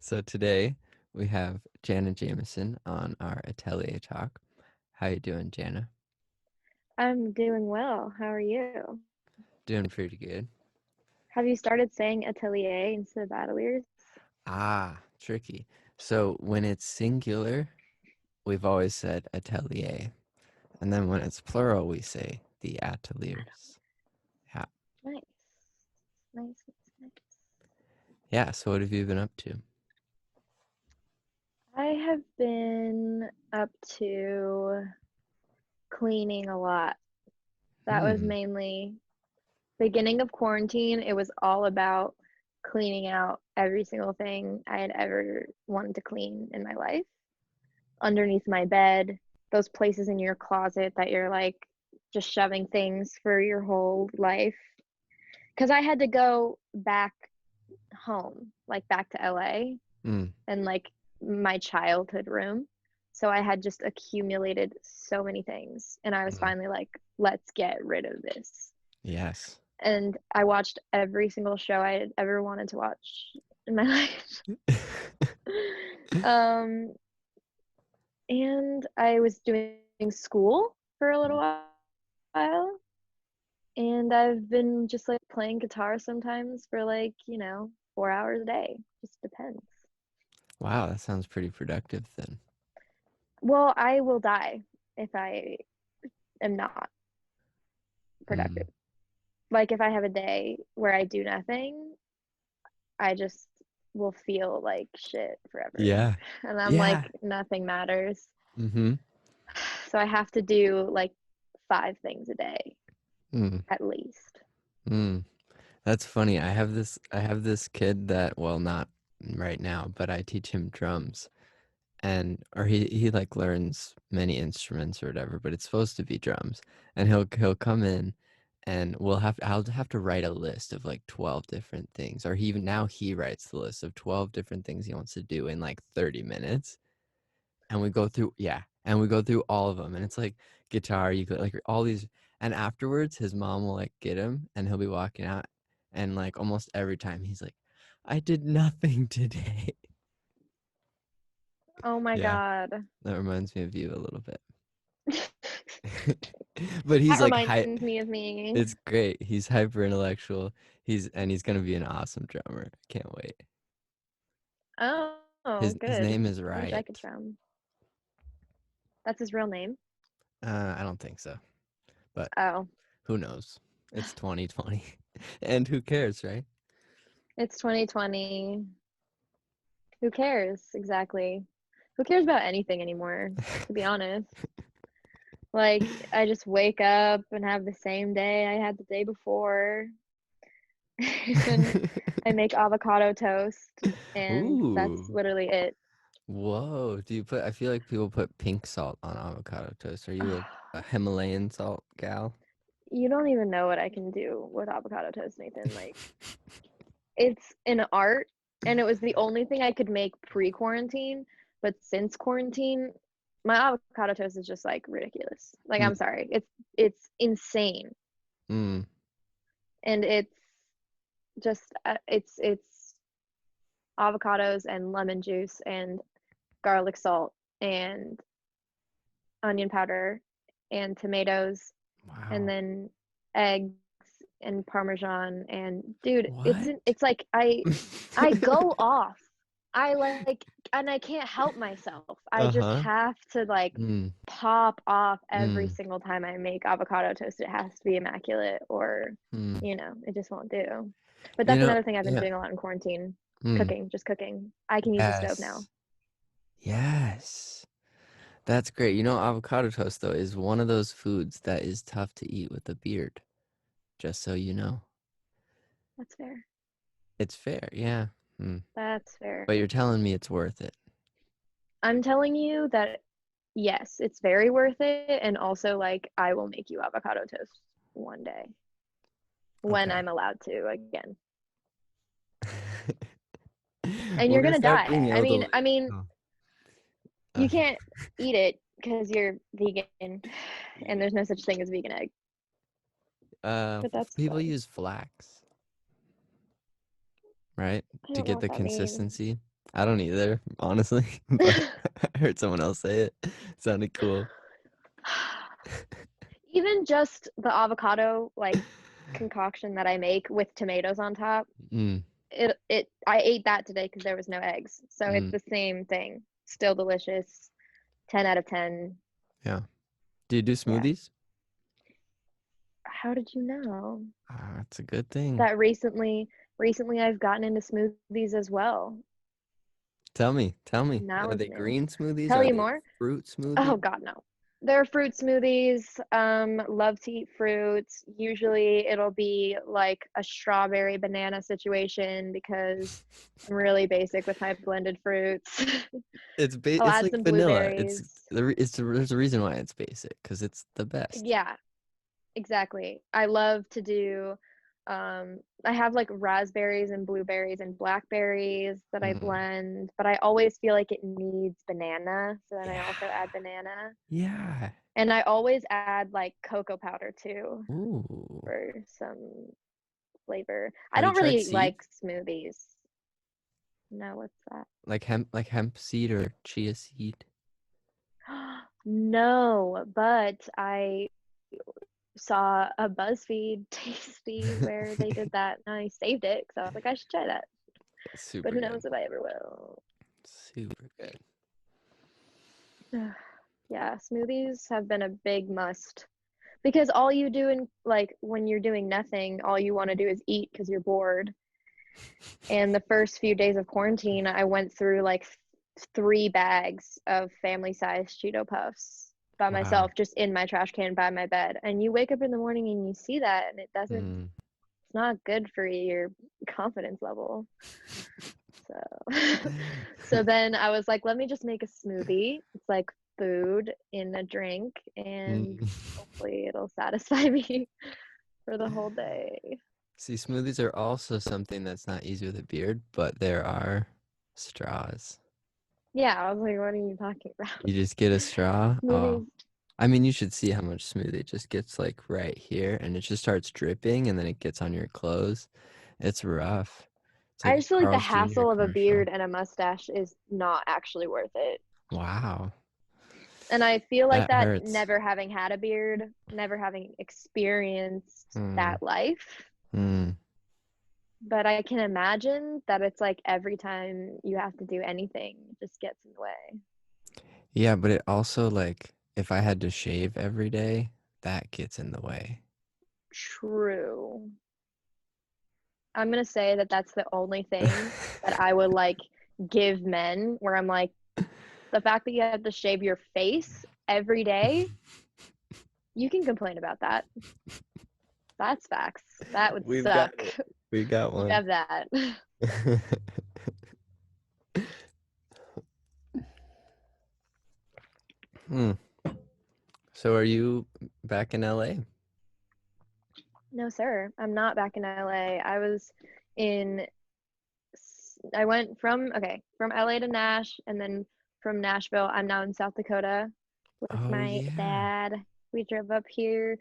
So today we have Janna Jamison on our Atelier talk. How you doing, Janna? I'm doing well. How are you? Doing pretty good. Have you started saying atelier instead of ateliers? Ah, tricky. So when it's singular, we've always said atelier. And then when it's plural, we say the ateliers. Yeah. Nice. Nice, nice, nice. Yeah, so what have you been up to? I have been up to cleaning a lot. That was Hmm. mainly beginning of quarantine. It was all about cleaning out every single thing I had ever wanted to clean in my life. Underneath my bed, those places in your closet that you're like just shoving things for your whole life. Because I had to go back home, like back to LA Mm. and like my childhood room. So I had just accumulated so many things. And I was Mm. finally like, let's get rid of this. Yes. And I watched every single show I had ever wanted to watch in my life. um, and I was doing school for a little while. And I've been just like playing guitar sometimes for like, 4 hours a day. Just depends. Wow, that sounds pretty productive then. Well, I will die if I am not Mm. productive. Like if I have a day where I do nothing, I just will feel like shit forever. Yeah. And I'm Yeah. like, nothing matters. Mm-hmm. So I have to do like 5 things a day Mm. at least. Mm. That's funny. I have this kid that, well, not right now, but I teach him drums, and or he like learns many instruments or whatever, but it's supposed to be drums. And he'll come in, and I'll have to write a list of like 12 different things, or he writes the list of 12 different things he wants to do in like 30 minutes. And we go through all of them, and it's like guitar, you could like all these. And afterwards his mom will like get him, and he'll be walking out, and like almost every time he's like, I did nothing today. Oh my Yeah, God. that reminds me of you a little bit. But he's That like reminds me of me. it's great, he's hyper intellectual. He's gonna be an awesome drummer. I can't wait. Oh, His good. name is I wish I could Riot. drum. That's his real name. I don't think so, but Oh, who knows? It's 2020. And who cares, right? it's 2020. Who cares? Exactly. Who cares about anything anymore, to be honest? Like, I just wake up and have the same day I had the day before, and I make avocado toast, and that's Ooh. literally it. Whoa. I feel like people put pink salt on avocado toast. Are you a Himalayan salt gal? You don't even know what I can do with avocado toast, Nathan. Like, it's an art, and it was the only thing I could make pre-quarantine, but since quarantine, my avocado toast is just like ridiculous. Like, I'm Mm, sorry. It's insane. mm. And it's just it's avocados and lemon juice and garlic salt and onion powder and tomatoes and Wow. then eggs and parmesan and dude, What? it's like I go off. I like and I can't help myself. I just Uh-huh. have to like Mm, pop off every mm, single time I make avocado toast. It has to be immaculate or mm. it just won't do. But You that's know, another thing I've been yeah. doing a lot in quarantine. Mm. Cooking, just cooking. I can use the stove now. Yes. Yes. That's great. You know, avocado toast, though, is one of those foods that is tough to eat with a beard, just so you know. That's fair. It's fair, yeah. Mm. That's fair. But you're telling me it's worth it. I'm telling you that yes, it's very worth it. And also, like, I will make you avocado toast one day when Okay. I'm allowed to again. And We're you're gonna gonna start die. being I able mean, to. I mean, Oh. you Uh, can't eat it because you're vegan, and there's no such thing as vegan egg. But that's people like use flax, right, I to don't know get what the that means. consistency. I don't either, honestly, but I heard someone else say it. Sounded cool. Even just the avocado like concoction that I make with tomatoes on top, Mm, it I ate that today because there was no eggs. So it's mm, the same thing. Still delicious. 10 out of 10. yeah. Do you do Yeah. smoothies? How did you know? Ah, that's a good thing. That recently I've gotten into smoothies as well. Tell me, tell me. That Are was they new. green smoothies? Tell Are you they more? fruit Oh smoothies? God, no. They're fruit smoothies. Love to eat fruits. Usually it'll be like a strawberry banana situation because I'm really basic with my blended fruits. I'll It's add like some vanilla. blueberries. There's a reason why it's basic because it's the best. Yeah, exactly. I love to do I have like raspberries and blueberries and blackberries that I Mm, blend, but I always feel like it needs banana, so then I also yeah. add banana. Yeah. And I always add like cocoa powder too Ooh. for some flavor. I Have you don't tried really seeds? like smoothies. No, what's that? Like hemp seed or chia seed? No, but I saw a BuzzFeed tasty where they did that and I saved it because I was like, I should try that. But Super who good. knows if I ever will. Super good. Yeah, smoothies have been a big must because all you do in like when you're doing nothing, all you want to do is eat because you're bored. And the first few days of quarantine, I went through like 3 bags of family-sized Cheeto Puffs by Wow. myself, just in my trash can by my bed. And you wake up in the morning and you see that, and Mm. it's not good for your confidence level. So, so then I was like, let me just make a smoothie. It's like food in a drink, and Mm. hopefully it'll satisfy me for the whole day. See, smoothies are also something that's not easy with a beard, but there are straws. Yeah, I was like, what are you talking about? You just get a straw. Oh, Smoothies. I mean, you should see how much smoothie it just gets like right here, and it just starts dripping, and then it gets on your clothes. It's rough. It's I like a just feel like the Carl's Jr. hassle of a commercial. beard and a mustache is not actually worth it. Wow, And I feel like that that hurts. never having had a beard, never having experienced Hmm. that life. Hmm. But I can imagine that it's like every time you have to do anything, it just gets in the way. Yeah, but it also like if I had to shave every day, that gets in the way. True. I'm gonna say that that's the only thing that I would like give men, where I'm like, the fact that you have to shave your face every day, you can complain about that. That's facts. That would We've got suck. we got You one. have that. Hmm. So are you back in LA? No, sir. I'm not back in LA. In, I went from LA to Nash, and then from Nashville, I'm now in South Dakota with Oh my yeah. dad. We drove up here.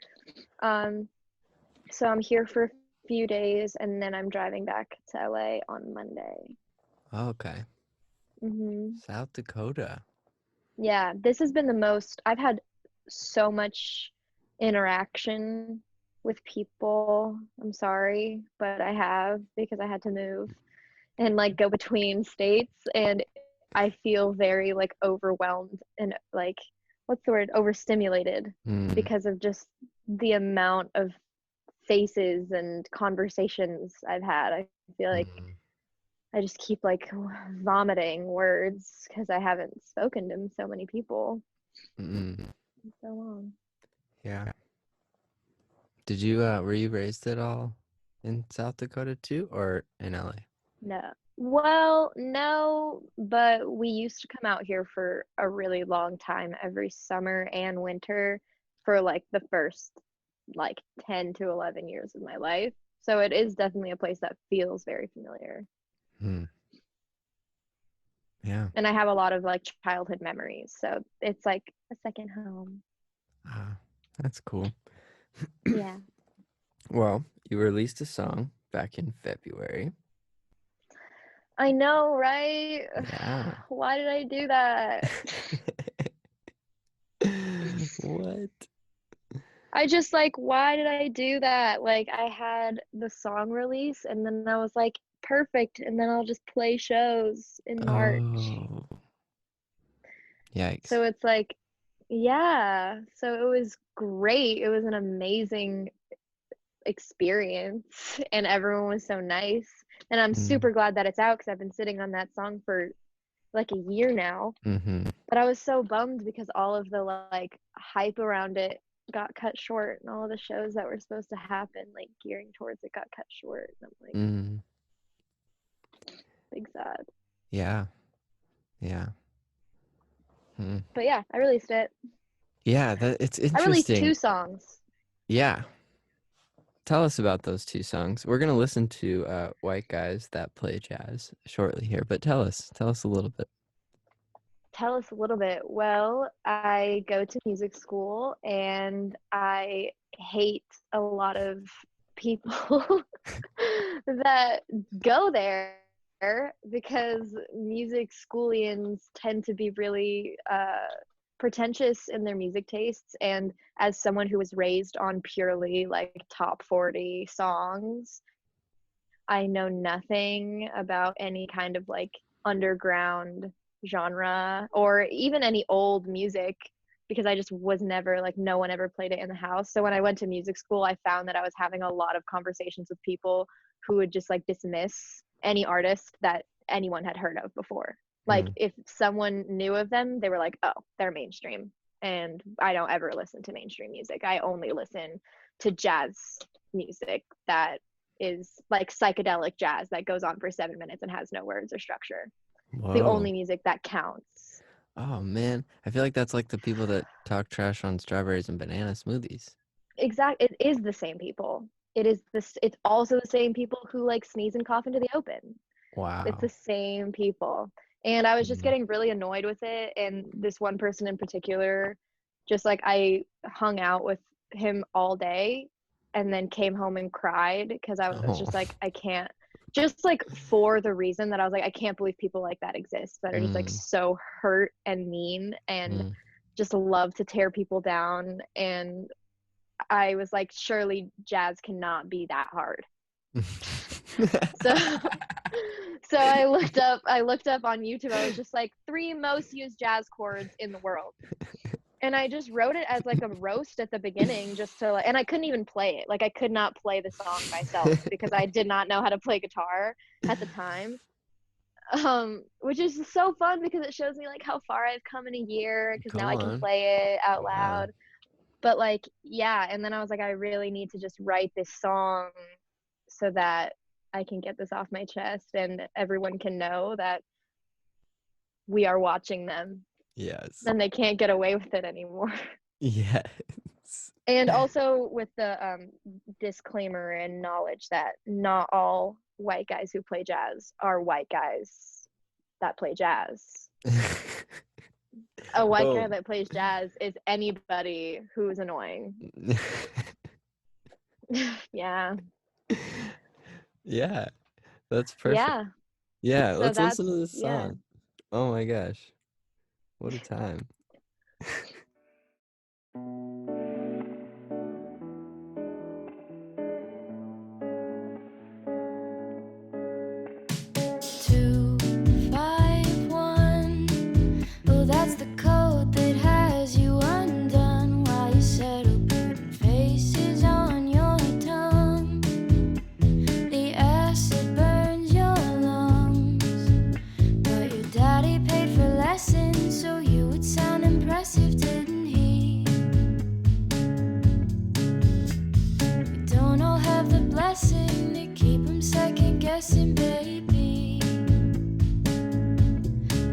Um, so I'm here for a few days, and then I'm driving back to LA on Monday. Okay. hmm South Dakota. Yeah, this has been the most, I've had so much interaction with people. I'm sorry, but I have because I had to move and like go between states, and I feel very like overwhelmed and like what's the word, overstimulated Hmm. because of just the amount of faces and conversations I've had. I feel like Hmm. I just keep like vomiting words because I haven't spoken to so many people Hmm. in so long. Yeah. Did you were you raised at all in South Dakota too or in LA? No. Well, no, but we used to come out here for a really long time every summer and winter for like the first like 10 to 11 years of my life. So it is definitely a place that feels very familiar. Hmm. Yeah. And I have a lot of like childhood memories. So it's like a second home. Ah, that's cool. Yeah. Well, you released a song back in February. I know, right? Yeah. Why did I do that? What? I just like, why did I do that? Like, I had the song release and then I was like, perfect. And then I'll just play shows in March. Oh, yikes. So it's like, yeah. So it was great. It was an amazing experience and everyone was so nice. And I'm Mm, super glad that it's out because I've been sitting on that song for like a year now. mm-hmm. But I was so bummed because all of the like hype around it got cut short and all of the shows that were supposed to happen like gearing towards it got cut short. And I'm like, Mm, big sad. yeah. Yeah. Mm. But yeah, I released it. Yeah, that it's I released interesting. 2 songs. Yeah. Tell us about those 2 songs. We're gonna listen to White Guys That Play Jazz shortly here, but tell us a little bit. Tell us a little bit. Well, I go to music school and I hate a lot of people that go there because music schoolians tend to be really pretentious in their music tastes. And as someone who was raised on purely like top 40 songs, I know nothing about any kind of like underground genre or even any old music because I just was never like no one ever played it in the house. So when I went to music school, I found that I was having a lot of conversations with people who would just like dismiss any artist that anyone had heard of before. Like Mm. if someone knew of them, they were like, "Oh, they're mainstream." And I don't ever listen to mainstream music. I only listen to jazz music that is like psychedelic jazz that goes on for 7 minutes and has no words or structure. It's the Whoa. only music that counts. Oh man, I feel like that's like the people that talk trash on strawberries and banana smoothies. Exactly, it is the same people. It is this. It's also the same people who like sneeze and cough into the open. It's the Wow. same people. And I was just Mm. getting really annoyed with it. And this one person in particular, just like I hung out with him all day and then came home and cried because I was Oh. just like, I can't, just like for the reason that I was like, I can't believe people like that exist that are just like Mm, so hurt and mean and mm. just love to tear people down. And I was like, surely jazz cannot be that hard. So so I looked up on YouTube. I was just like 3 most used jazz chords in the world. And I just wrote it as like a roast at the beginning just to like, and I couldn't even play it. Like I could not play the song myself because I did not know how to play guitar at the time. Which is so fun because it shows me like how far I've come in a year because now Go I can on. play it out Yeah. loud. But like, yeah, and then I was like, I really need to just write this song so that I can get this off my chest and everyone can know that we are watching them Yes. and they can't get away with it anymore. Yes. And also with the disclaimer and knowledge that not all white guys who play jazz are white guys that play jazz. A white guy Oh. that plays jazz is anybody who's annoying. Yeah. Yeah, that's perfect. Yeah. Yeah, So let's listen to that's, this yeah. song. Oh my gosh. What a time. Two, 5, 1. Oh, that's the code that has you undone while you settle putting faces on your tongue. The acid burns your lungs, but your daddy paid for lessons so you would sound impressive, didn't he? We don't all have the blessing to keep him second guessing, baby.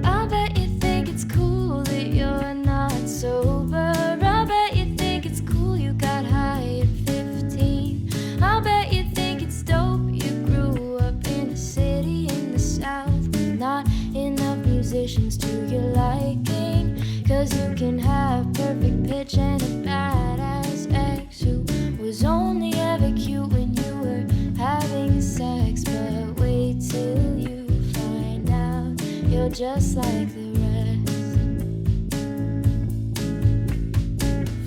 I bet you think it's cool that you're not sober. I bet you think it's cool you got high at 15. I bet you think it's dope you grew up in a city in the South with not enough musicians to your liking. 'Cause you can have perfect pitch and a badass ex who was only ever cute when you were having sex. But wait till you find you're just like the rest.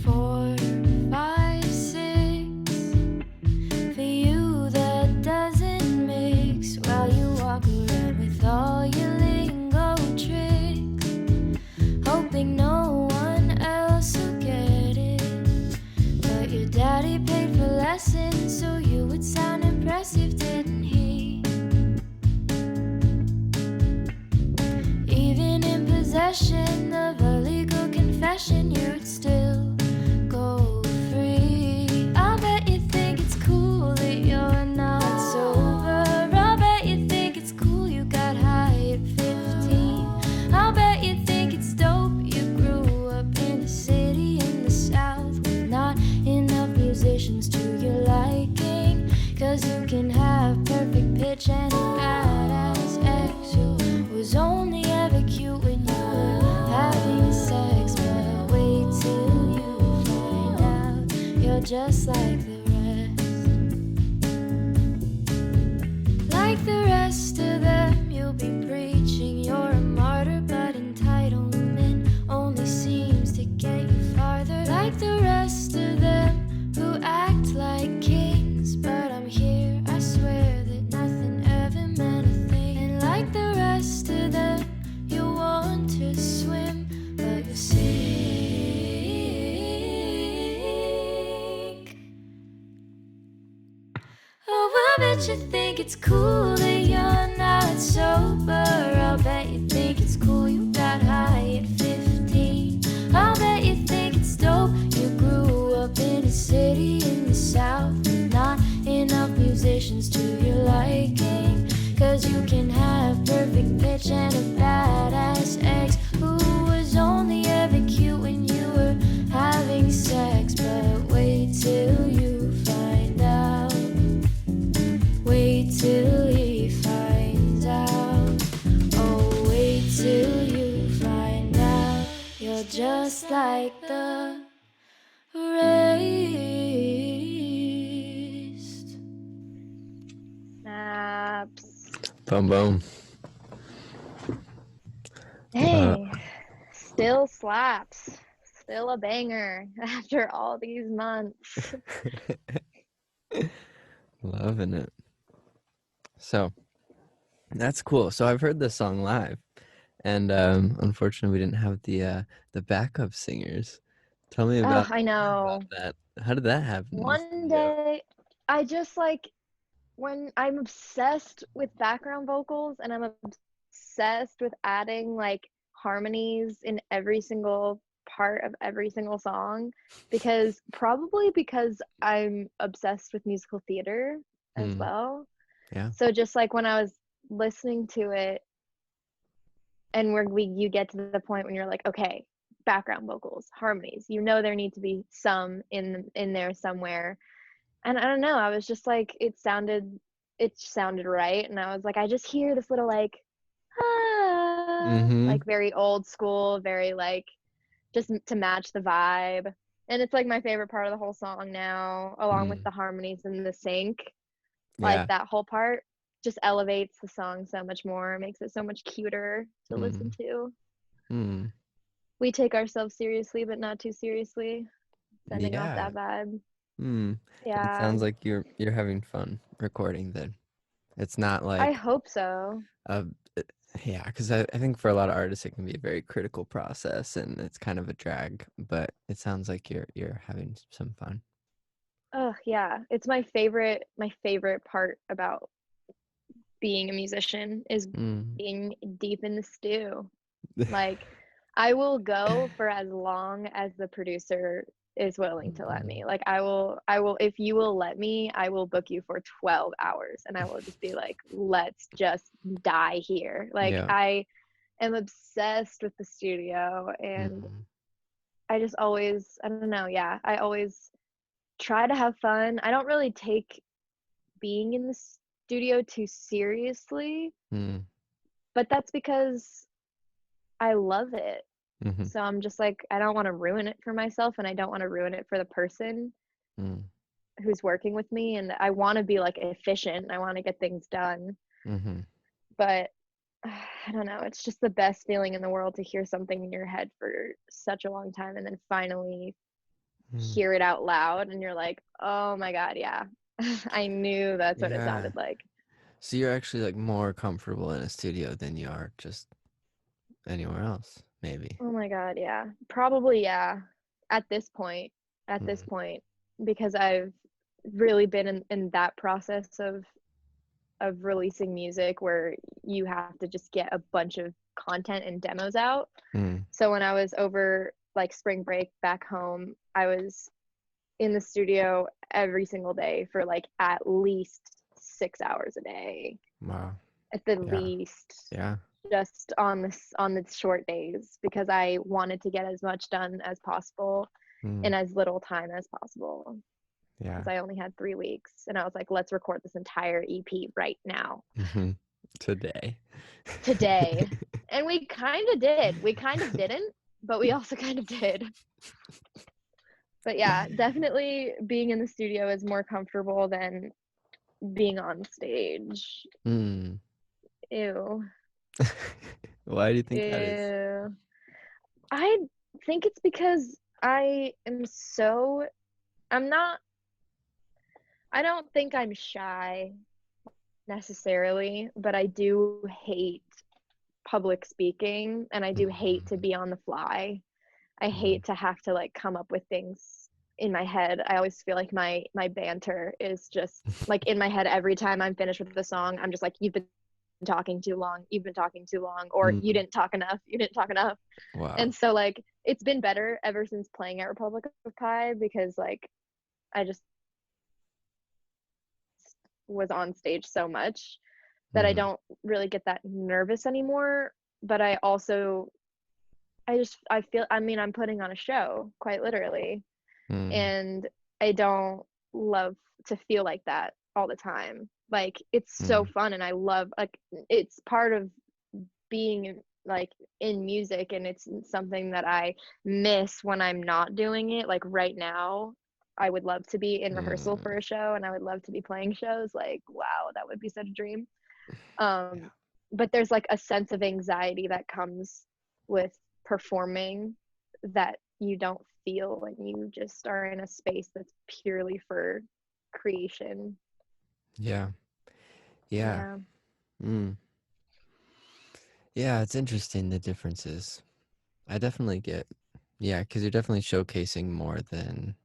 4, 5, 6. For you that doesn't mix while you walk around with all your lingo tricks, hoping no one else will get it. But your daddy paid for lessons so you would sound impressive, didn't he? Even in possession of a legal confession, you'd still go free. I bet you think it's cool that you're not sober. I bet you think it's cool you got high at 15. I bet you think it's dope you grew up in a city in the South with not enough musicians to your liking. 'Cause you can have perfect pitch and a badass ex who was only ever cute when you were having sex. But wait till you find out you're just like the rest. Like the rest of them, you'll be preaching you're a martyr, but entitlement only seems to get you farther. Like the rest of them who act like kings, but I'm here, I swear that nothing ever meant a thing. And like the rest of them, you want to swim, but you sink. Oh, I bet you think it's cool that you're not sober. I'll bet you think it's cool you got high at 15. I'll bet you think it's dope you grew up in a city in the South with not enough musicians to your liking. 'Cause you can have perfect pitch and a badass ex who was only ever cute when you were having sex. But wait till you find out. Wait till he finds out. Oh, wait till you find out. You're just like the rest. Snaps. Boom, boom. Dang. Still slaps. Still a banger after all these months. Loving it. So that's cool. So I've heard this song live, and unfortunately we didn't have the backup singers. Tell me Oh, I know. about that. How did that happen? One day, I just like when I'm obsessed with background vocals and I'm obsessed with adding like harmonies in every single part of every single song probably because I'm obsessed with musical theater as well. Yeah. So just like when I was listening to it and you get to the point when you're like, okay, background vocals, harmonies, there need to be some in there somewhere. And I don't know, I was just like, it sounded right, and I was like, I just hear this little like like very old school, very like just to match the vibe. And it's like my favorite part of the whole song now, along with the harmonies and the sync. Like that whole part just elevates the song so much more, makes it so much cuter to listen to. We take ourselves seriously, but not too seriously, sending off that vibe. It sounds like you're having fun recording then. It's not like I hope so. Yeah, because I think for a lot of artists it can be a very critical process and it's kind of a drag, but it sounds like you're having some fun. Oh yeah, it's my favorite part about being a musician is being deep in the stew. Like I will go for as long as the producer is willing to let me. Like I will if you will let me, I will book you for 12 hours and I will just be like, let's just die here. Like I am obsessed with the studio and I just always, I don't know, I always try to have fun. I don't really take being in the studio too seriously, but that's because I love it. So I'm just like, I don't want to ruin it for myself and I don't want to ruin it for the person who's working with me. And I want to be like efficient. I want to get things done. But I don't know, it's just the best feeling in the world to hear something in your head for such a long time and then finally Mm. hear it out loud and you're like, oh my God, yeah. I knew that's what it Yeah. sounded like. So you're actually like more comfortable in a studio than you are just anywhere else, maybe. Oh my God, yeah. Probably, yeah. At this point, at this Mm. point, because I've really been in that process of releasing music where you have to just get a bunch of content and demos out. Mm. So when I was over like spring break back home, I was in the studio every single day for like at least 6 hours a day, Wow. at the Yeah. least, Yeah. just on the short days because I wanted to get as much done as possible in Mm. as little time as possible Yeah. because I only had 3 weeks and I was like, let's record this entire EP right now, Hmm. Today. today. And we kind of did. We kind of didn't, but we also kind of did. But yeah, definitely being in the studio is more comfortable than being on stage. Mm. Ew. Why do you think that is? Ew. I think it's because I'm not, I don't think I'm shy necessarily, but I do hate public speaking and I do hate to Mm. be on the fly. I Mm. hate to have to like come up with things in my head. I always feel like my banter is just like in my head every time I'm finished with the song. I'm just like, you've been talking too long. You've been talking too long, or you Mm. didn't talk enough. You didn't talk enough. Wow. And so like it's been better ever since playing at Republic of Pie because like I just was on stage so much that I Mm. don't really get that nervous anymore. But I feel, I mean, I'm putting on a show quite literally. Mm. And I don't love to feel like that all the time. Like it's so Mm. fun and I love like it's part of being like in music and it's something that I miss when I'm not doing it. Like right now, I would love to be in rehearsal Mm. for a show and I would love to be playing shows. Like, wow, that would be such a dream. Yeah. But there's like a sense of anxiety that comes with performing that you don't feel when you just are in a space that's purely for creation. Yeah. Yeah. Yeah. Mm. Yeah, it's interesting the differences. I definitely get, yeah, because you're definitely showcasing more than,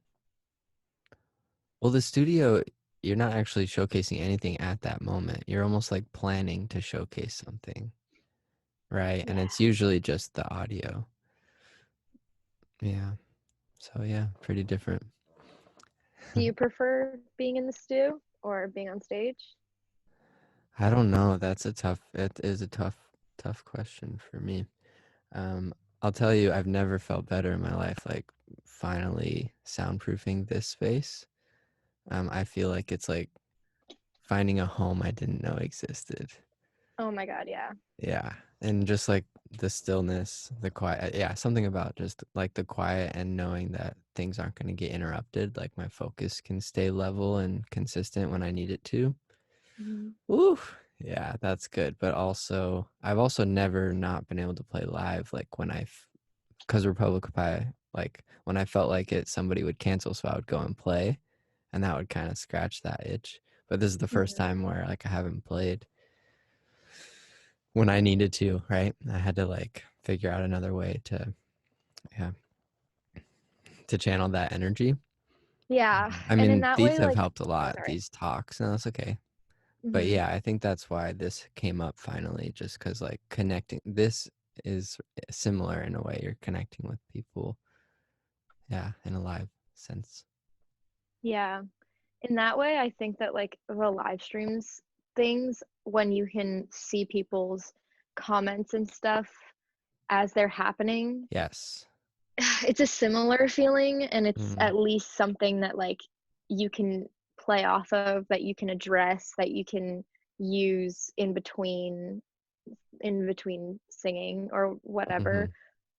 well, the studio, you're not actually showcasing anything at that moment. You're almost like planning to showcase something, right? And Yeah. it's usually just the audio. Yeah. So, yeah, pretty different. Do you prefer being in the stew or being on stage? I don't know. It is a tough question for me. Um, I'll tell you, I've never felt better in my life, like finally soundproofing this space. I feel like it's like finding a home I didn't know existed. Oh my God, yeah. Yeah. And just like the stillness, the quiet. Yeah. Something about just like the quiet and knowing that things aren't going to get interrupted. Like my focus can stay level and consistent when I need it to. Mhm. Ooh. Yeah, that's good. But also, I've also never not been able to play live. Like when because Republic of Pie, like when I felt like it, somebody would cancel. So I would go and play and that would kind of scratch that itch. But this is the first Mhm. time where like I haven't played when I needed to, right? I had to like figure out another way to, yeah, to channel that energy. Yeah. I And in mean, that these way, have like, helped a oh, lot, sorry. these talks, and that's okay. But Hmm. yeah, I think that's why this came up finally, just because like connecting, this is similar in a way. You're connecting with people, yeah, in a live sense. Yeah. In that way, I think that like the live streams things, when you can see people's comments and stuff as they're happening, Yes. it's a similar feeling and it's Mm. at least something that like you can play off of, that you can address, that you can use in between singing or Hmm. whatever.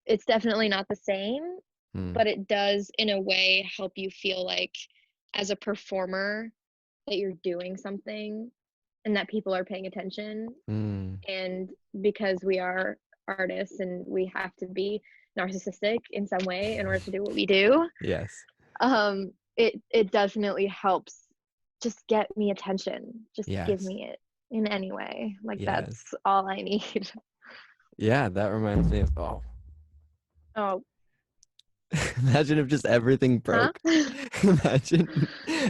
It's definitely not the same, Mm. but it does in a way help you feel like as a performer that you're doing something and that people are paying attention. Mm, And because we are artists and we have to be narcissistic in some way in order to do what we do, yes. it definitely helps just get me attention. Just give Yes. me it in any way. Like Yes. that's all I need. Yeah, that reminds me of Oh, imagine if just everything huh? broke. Imagine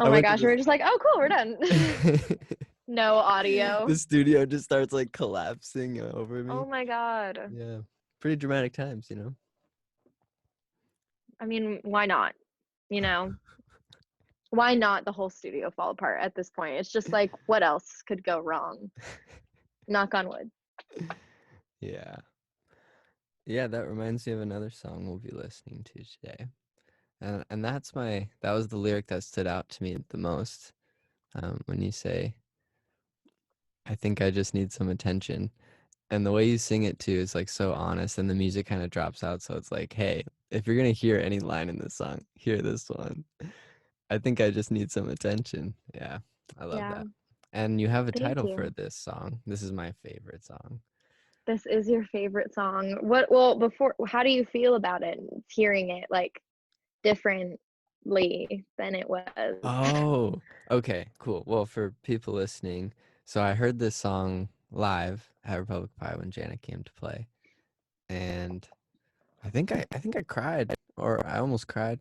Oh I my went to gosh, we this were just like, oh cool, we're done. No the audio. studio just starts like collapsing over Oh me. my god. Yeah. Pretty dramatic times, you know. I mean, why not? You know, why not the whole studio fall apart at this point? It's just like, what else could go wrong? Knock on wood. Yeah. Yeah, that reminds me of another song we'll be listening to today. And that was the lyric that stood out to me the most. When you say, I think I just need some attention. And the way you sing it too is like so honest, and the music kind of drops out. So it's like, hey, if you're gonna hear any line in this song, hear this one. I think I just need some attention. Yeah, I love Yeah, that. And you have a thank title for you. this song. This is my favorite song. This is your favorite song. Well, before, how do you feel about it? Hearing it like differently than it was. Oh, okay, cool. Well, for people listening, so I heard this song live at Republic Pie when Janna came to play, and I think I cried, or I almost cried.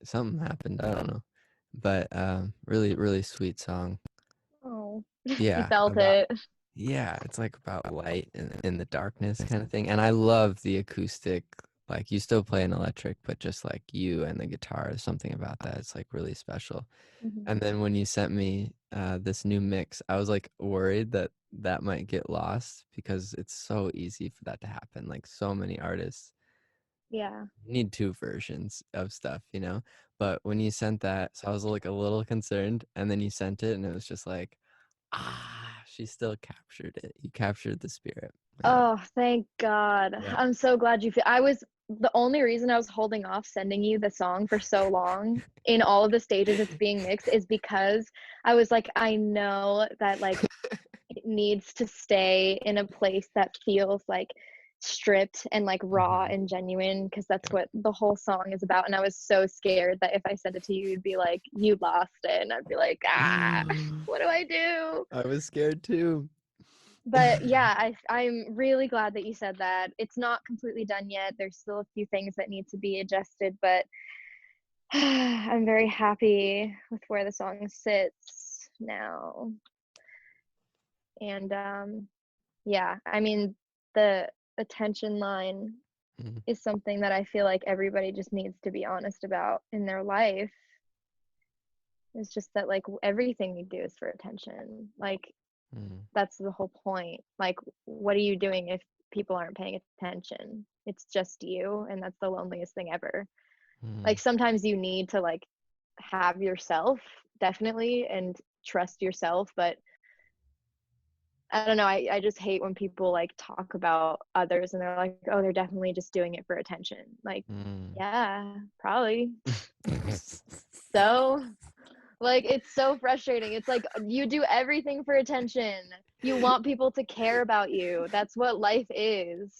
Something happened, I don't know. But really, really sweet song. Oh, you Yeah, felt about it. yeah, it's like about light in the darkness kind of thing. And I love the acoustic, like you still play an electric, but just like you and the guitar, something about that. It's like really special. Mhm. And then when you sent me this new mix, I was like worried that that might get lost because it's so easy for that to happen. Like so many artists Yeah. need two versions of stuff, you know? But when you sent that, so I was like a little concerned, and then you sent it, and it was just like, she still captured it. You captured the spirit. Yeah. Oh, thank God. Yeah. I'm so glad you feel. I was the only reason I was holding off sending you the song for so long in all of the stages it's being mixed is because I was like, I know that like it needs to stay in a place that feels like stripped and like raw Mhm. and genuine because that's what the whole song is about. And I was so scared that if I sent it to you, you'd be like, you lost it. And I'd be like, what do I do? I was scared too. But yeah, I'm really glad that you said that. It's not completely done yet. There's still a few things that need to be adjusted, but I'm very happy with where the song sits now. And yeah, I mean, the attention line Mhm. is something that I feel like everybody just needs to be honest about in their life. It's just that like everything we do is for attention. Like Mhm. that's the whole point. Like what are you doing if people aren't paying attention? It's just you, and that's the loneliest thing ever. Mhm. Like sometimes you need to like have yourself definitely and trust yourself, but I don't know. I just hate when people like talk about others and they're like, oh, they're definitely just doing it for attention. Like, Mhm. yeah, probably. So, like, it's so frustrating. It's like you do everything for attention. You want people to care about you. That's what life is.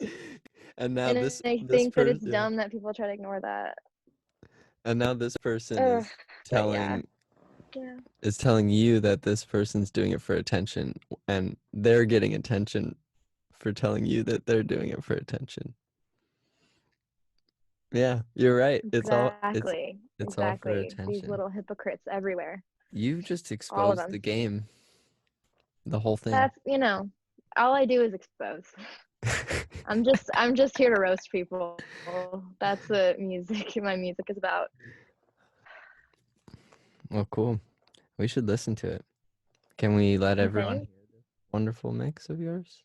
And now And this I this think that person, it's yeah. dumb that people try to ignore that. And now this person Ugh, but yeah. telling Yeah. is telling you that this person's doing it for attention, and they're getting attention for telling you that they're doing it for attention. Yeah, you're right. Exactly. It's all for Exactly. These attention. little hypocrites everywhere. You just All of exposed the them. game, the whole thing. That's, all I do is expose. I'm just here to roast people. That's what my music is about. Well, cool. We should listen to it. Can we let You everyone think? hear this wonderful mix of yours?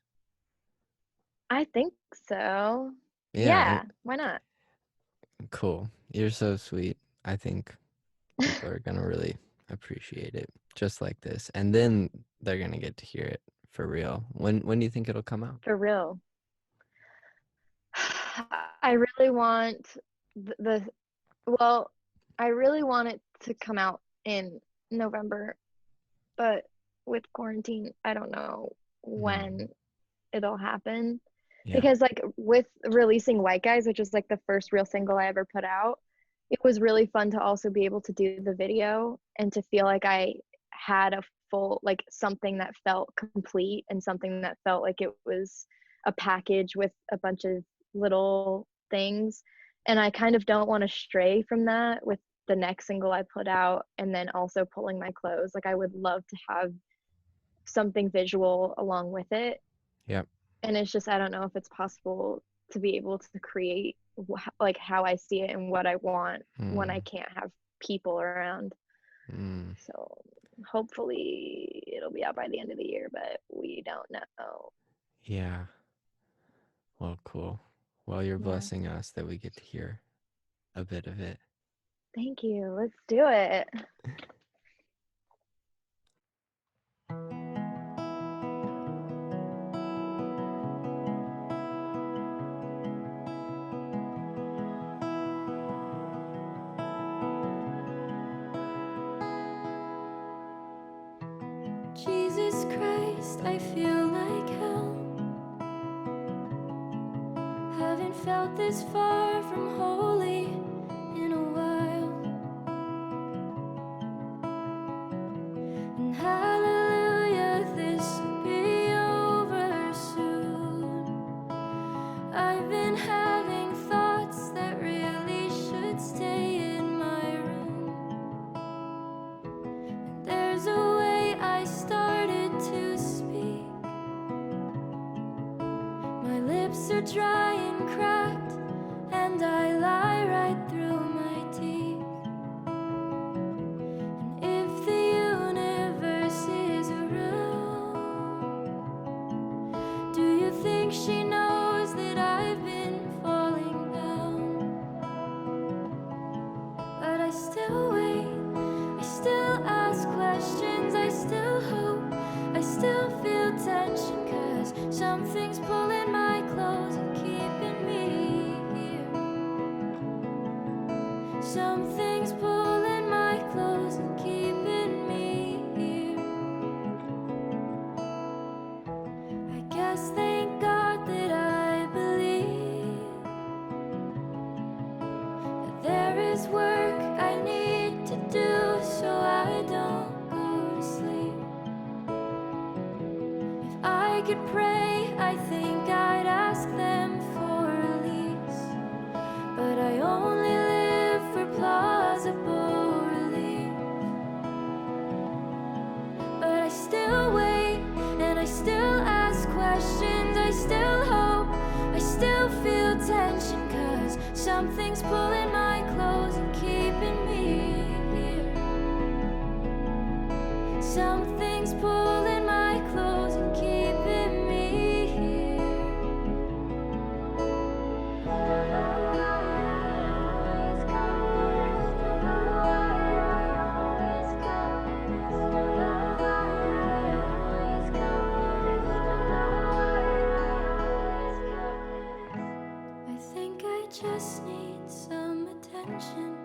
I think so. Yeah, Yeah, why not? cool. You're so sweet. I think people are gonna really appreciate it just like this. And then they're gonna get to hear it for real. When do you think it'll come out? For real. I really want the well, I really want it to come out in November, but with quarantine. I don't know Mm, when it'll happen yeah. because like with releasing White Guys, which is like the first real single I ever put out, it was really fun to also be able to do the video and to feel like I had a full like something that felt complete and something that felt like it was a package with a bunch of little things. And I kind of don't want to stray from that with the next single I put out and then also pulling my clothes. Like I would love to have something visual along with it. Yep. And it's just I don't know if it's possible to be able to create like how I see it and what I want when I Mm, can't have people around. mm, So hopefully it'll be out by the end of the year, but we don't know. yeah. Well, cool. Well, you're Yeah. blessing us that we get to hear a bit of it. Thank you. Let's do it. Jesus Christ, I feel like hell. Haven't felt this far from holy in a while. And hallelujah, this will be over soon. I've been having thoughts that really should stay in my room. There's a way I started to speak. My lips are dry and cracked, and I lie right through my teeth. And if the universe is real, do you think she knows that I've been falling down? But I still wait, I still ask questions, I still hope, I still feel tension, 'cause something's pulling my clothes and keeping me here. Something's pulling my clothes and keeping me here. I guess thank God that I believe that there is work I need to do so I don't go to sleep. If I could pray, I think I'd ask them for release, but I only live for plausible relief. But I still wait, and I still ask questions, I still hope, I still feel tension, 'cause something's pulling my clothes and keeping me here. Something's pulling my clothes and keeping me here. I think I just need some attention.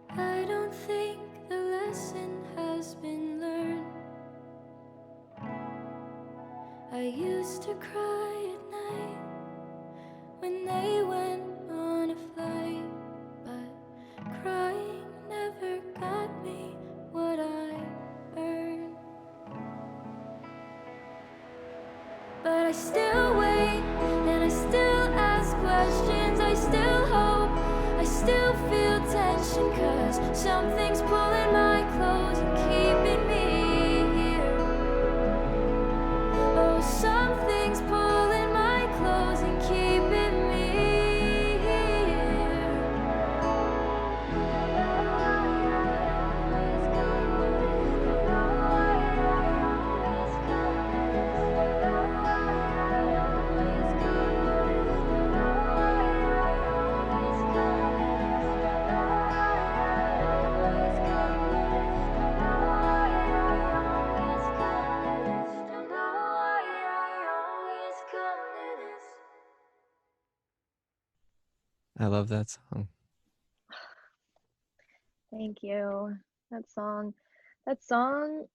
I don't think the lesson has been learned. I used to cry at night when they went on a flight, but crying never got me what I earned. But I still wait, and I still ask questions, I still hope, I still feel tension, 'cause something's pulling my clothes and keeping me here. Oh, something's pulling my clothes and keeping me here. I love that song. Thank you. That song. That song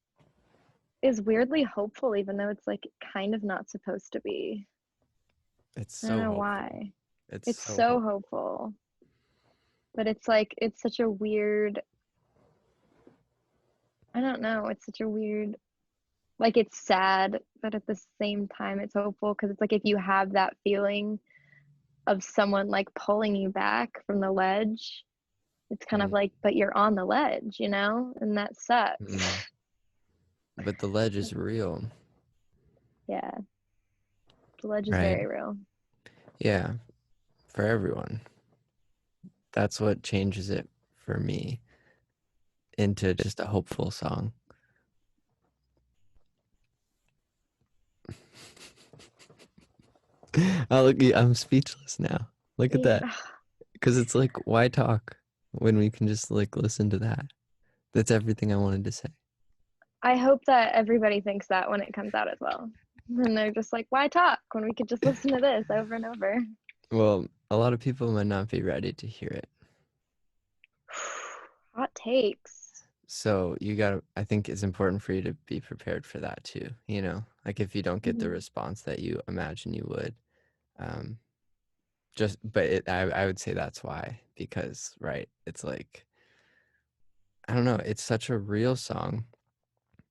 is weirdly hopeful, even though it's like kind of not supposed to be. It's I don't so know hopeful. why. It's It's so so hopeful. hopeful, but it's like it's such a weird, I don't know, it's such a weird, like it's sad, but at the same time it's hopeful because it's like if you have that feeling of someone like pulling you back from the ledge, it's kind of Mm, like, but you're on the ledge, you know, and that sucks. mm. But the ledge is real, Yeah, the ledge is right? very real. Yeah, for everyone. That's what changes it for me into just a hopeful song. Oh, look, I'm speechless now. Look at that. Yeah. Because it's like, why talk when we can just like listen to that? That's everything I wanted to say. I hope that everybody thinks that when it comes out as well. And they're just like, why talk when we could just listen to this over and over? Well, a lot of people might not be ready to hear it. Hot takes. So you gotta, I think it's important for you to be prepared for that too. You know, like if you don't get the Mhm. response that you imagine you would, um, but I would say that's why, because, right, it's like, I don't know, it's such a real song.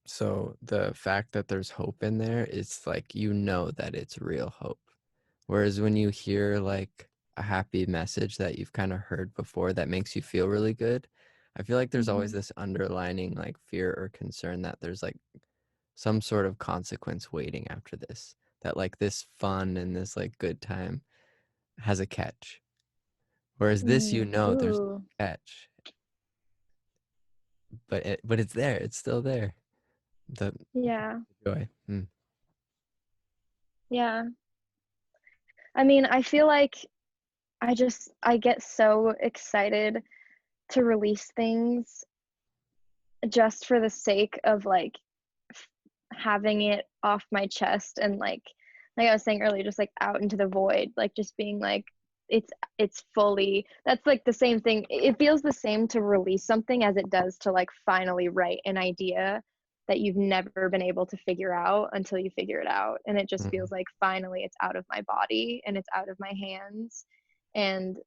So the fact that there's hope in there, it's like, you know that it's real hope. Whereas when you hear like a happy message that you've kind of heard before that makes you feel really good, I feel like there's always Mhm. this underlining like fear or concern that there's like some sort of consequence waiting after this. That like this fun and this like good time has a catch. Whereas this, you know, there's no Ooh. catch, but it's there. It's still there. The Yeah. joy. Mm. Yeah. I mean, I feel like I get so excited to release things just for the sake of like having it off my chest and like I was saying earlier, just like out into the void, like just being like it's it's fully, that's like the same thing. It feels the same to release something as it does to like finally write an idea that you've never been able to figure out until you figure it out. And it just Mhm. feels like finally it's out of my body and it's out of my hands. And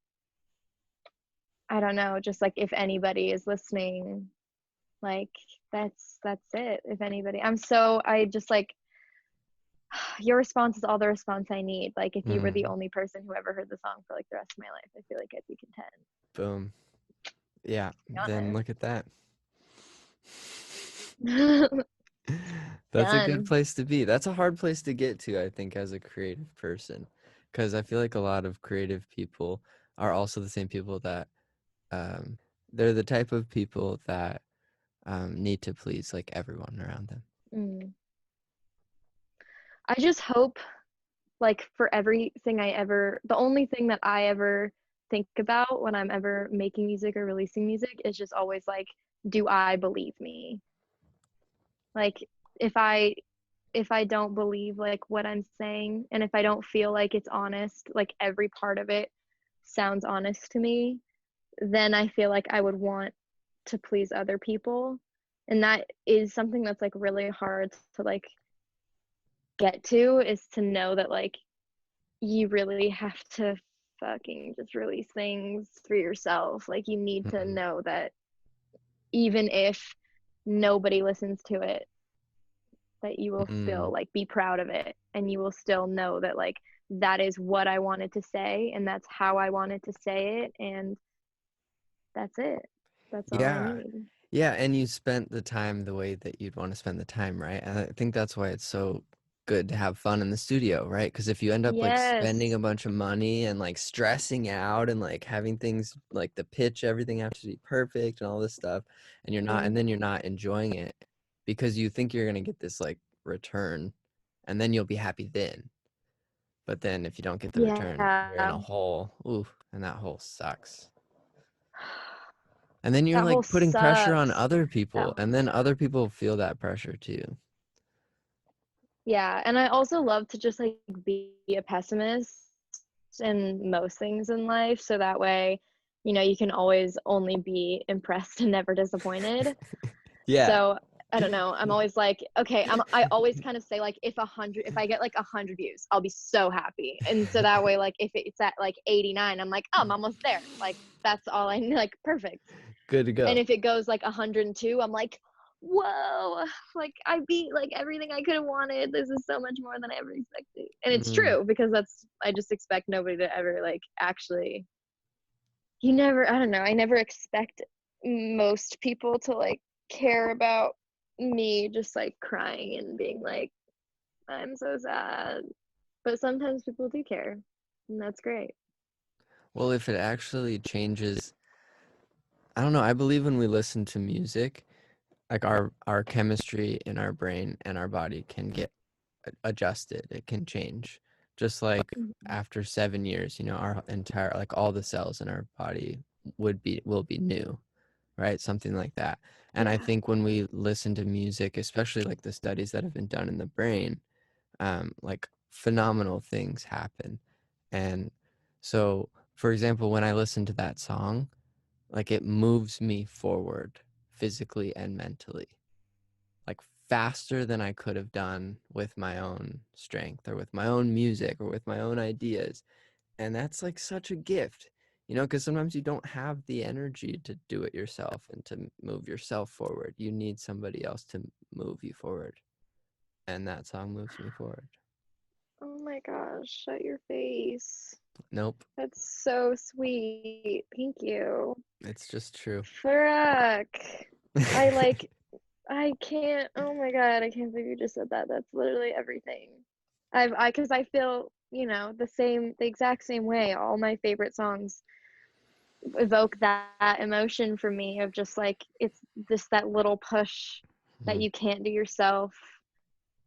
I don't know, just like if anybody is listening, like that's it. If anybody, I just like your response is all the response I need. Like if you were the Mm. only person who ever heard the song for like the rest of my life, I feel like I'd be content. Boom. Yeah. To Then look at that. be honest. That's a good Done. place to be. That's a hard place to get to, I think, as a creative person. Because I feel like a lot of creative people are also the same people that um, they're the type of people that need to please like everyone around them. Mm. I just hope, like, for everything the only thing that I ever think about when I'm ever making music or releasing music is just always like, do I believe me? Like, if I if I don't believe like what I'm saying and if I don't feel like it's honest, like every part of it sounds honest to me, then I feel like I would want to please other people. And that is something that's like really hard to like get to, is to know that like you really have to fucking just release things for yourself. Like you need to Mm, know that even if nobody listens to it, that you will still mm. like be proud of it and you will still know that like that is what I wanted to say and that's how I wanted to say it, and that's it. That's all I Yeah. need. Yeah, and you spent the time the way that you'd want to spend the time, right? And I think that's why it's so good to have fun in the studio, right? Because if you end up like spending Yes. a bunch of money and like stressing out and like having things like the pitch, everything have to be perfect and all this stuff, and you're not, and Mm. then you're not enjoying it because you think you're gonna get this like return, and then you'll be happy then. But then if you don't get the return, you're in Yeah. a hole. Ooh, and that hole sucks. And then you're That whole like putting pressure on sucks. other That people, whole and then other sucks. people feel that pressure too. Yeah, and I also love to just like be a pessimist in most things in life, so that way, you know, you can always only be impressed and never disappointed. Yeah. So I don't know. I'm always like, okay, I always kind of say like if I get like 100 views, I'll be so happy. And so that way, like if it's at like 89, I'm like, oh, I'm almost there. Like that's all I need, like perfect. Good to And go. if it goes like 102, I'm like, whoa, like I beat like everything I could have wanted. This is so much more than I ever expected. And it's Mm, true because I just expect nobody to ever like actually, you never, I don't know, I never expect most people to like care about me just like crying and being like, I'm so sad. But sometimes people do care, and that's great. well, if it actually changes, I don't know. I believe when we listen to music, like our chemistry in our brain and our body can get adjusted. It can change. Just like Mhm. after 7 years, our entire like all the cells in our body will be new, right? Something like that. And I Yeah. think when we listen to music, especially like the studies that have been done in the brain, like phenomenal things happen. And so, for example, when I listen to that song, like it moves me forward physically and mentally, like faster than I could have done with my own strength or with my own music or with my own ideas. And that's like such a gift, because sometimes you don't have the energy to do it yourself and to move yourself forward. You need somebody else to move you forward. And that song moves me forward. Oh my gosh, shut your face. Nope, That's so sweet. Thank you. it's just true. Frick. I like, I can't, oh my God, I can't believe you just said that. That's literally everything. Cause I feel, the exact same way. All my favorite songs evoke that emotion for me of just like, it's just that little push that Hmm. you can't do yourself.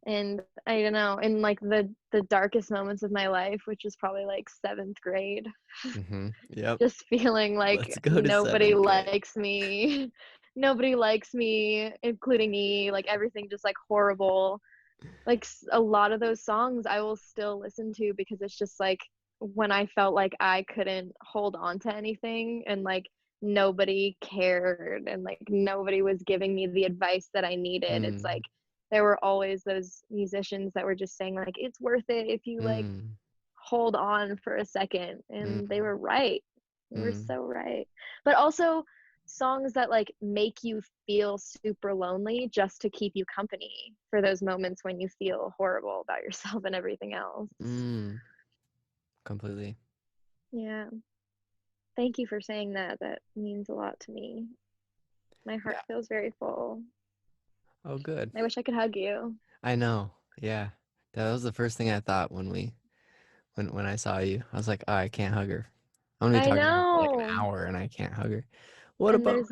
And I don't know, in like the darkest moments of my life, which is probably like seventh grade, Hmm. Yep. just feeling like Let's go to nobody seventh grade. likes me, nobody likes me, including me, like everything just like horrible. Like a lot of those songs I will still listen to because it's just like when I felt like I couldn't hold on to anything and like nobody cared and like nobody was giving me the advice that I needed. It's like Mm, there were always those musicians that were just saying like it's worth it if you like mm, hold on for a second, and they mm, were right. They were mm, so right. But also songs that like make you feel super lonely just to keep you company for those moments when you feel horrible about yourself and everything else. mm. Completely. Yeah. Thank you for saying that. That means a lot to me. My heart Yeah. feels very full. Oh, good. I wish I could hug you. I know. Yeah. That was the first thing I thought when I saw you. I was like, oh, I can't hug her. I'm gonna be I talking to her for like an know. hour and I can't hug her. What a And bummer.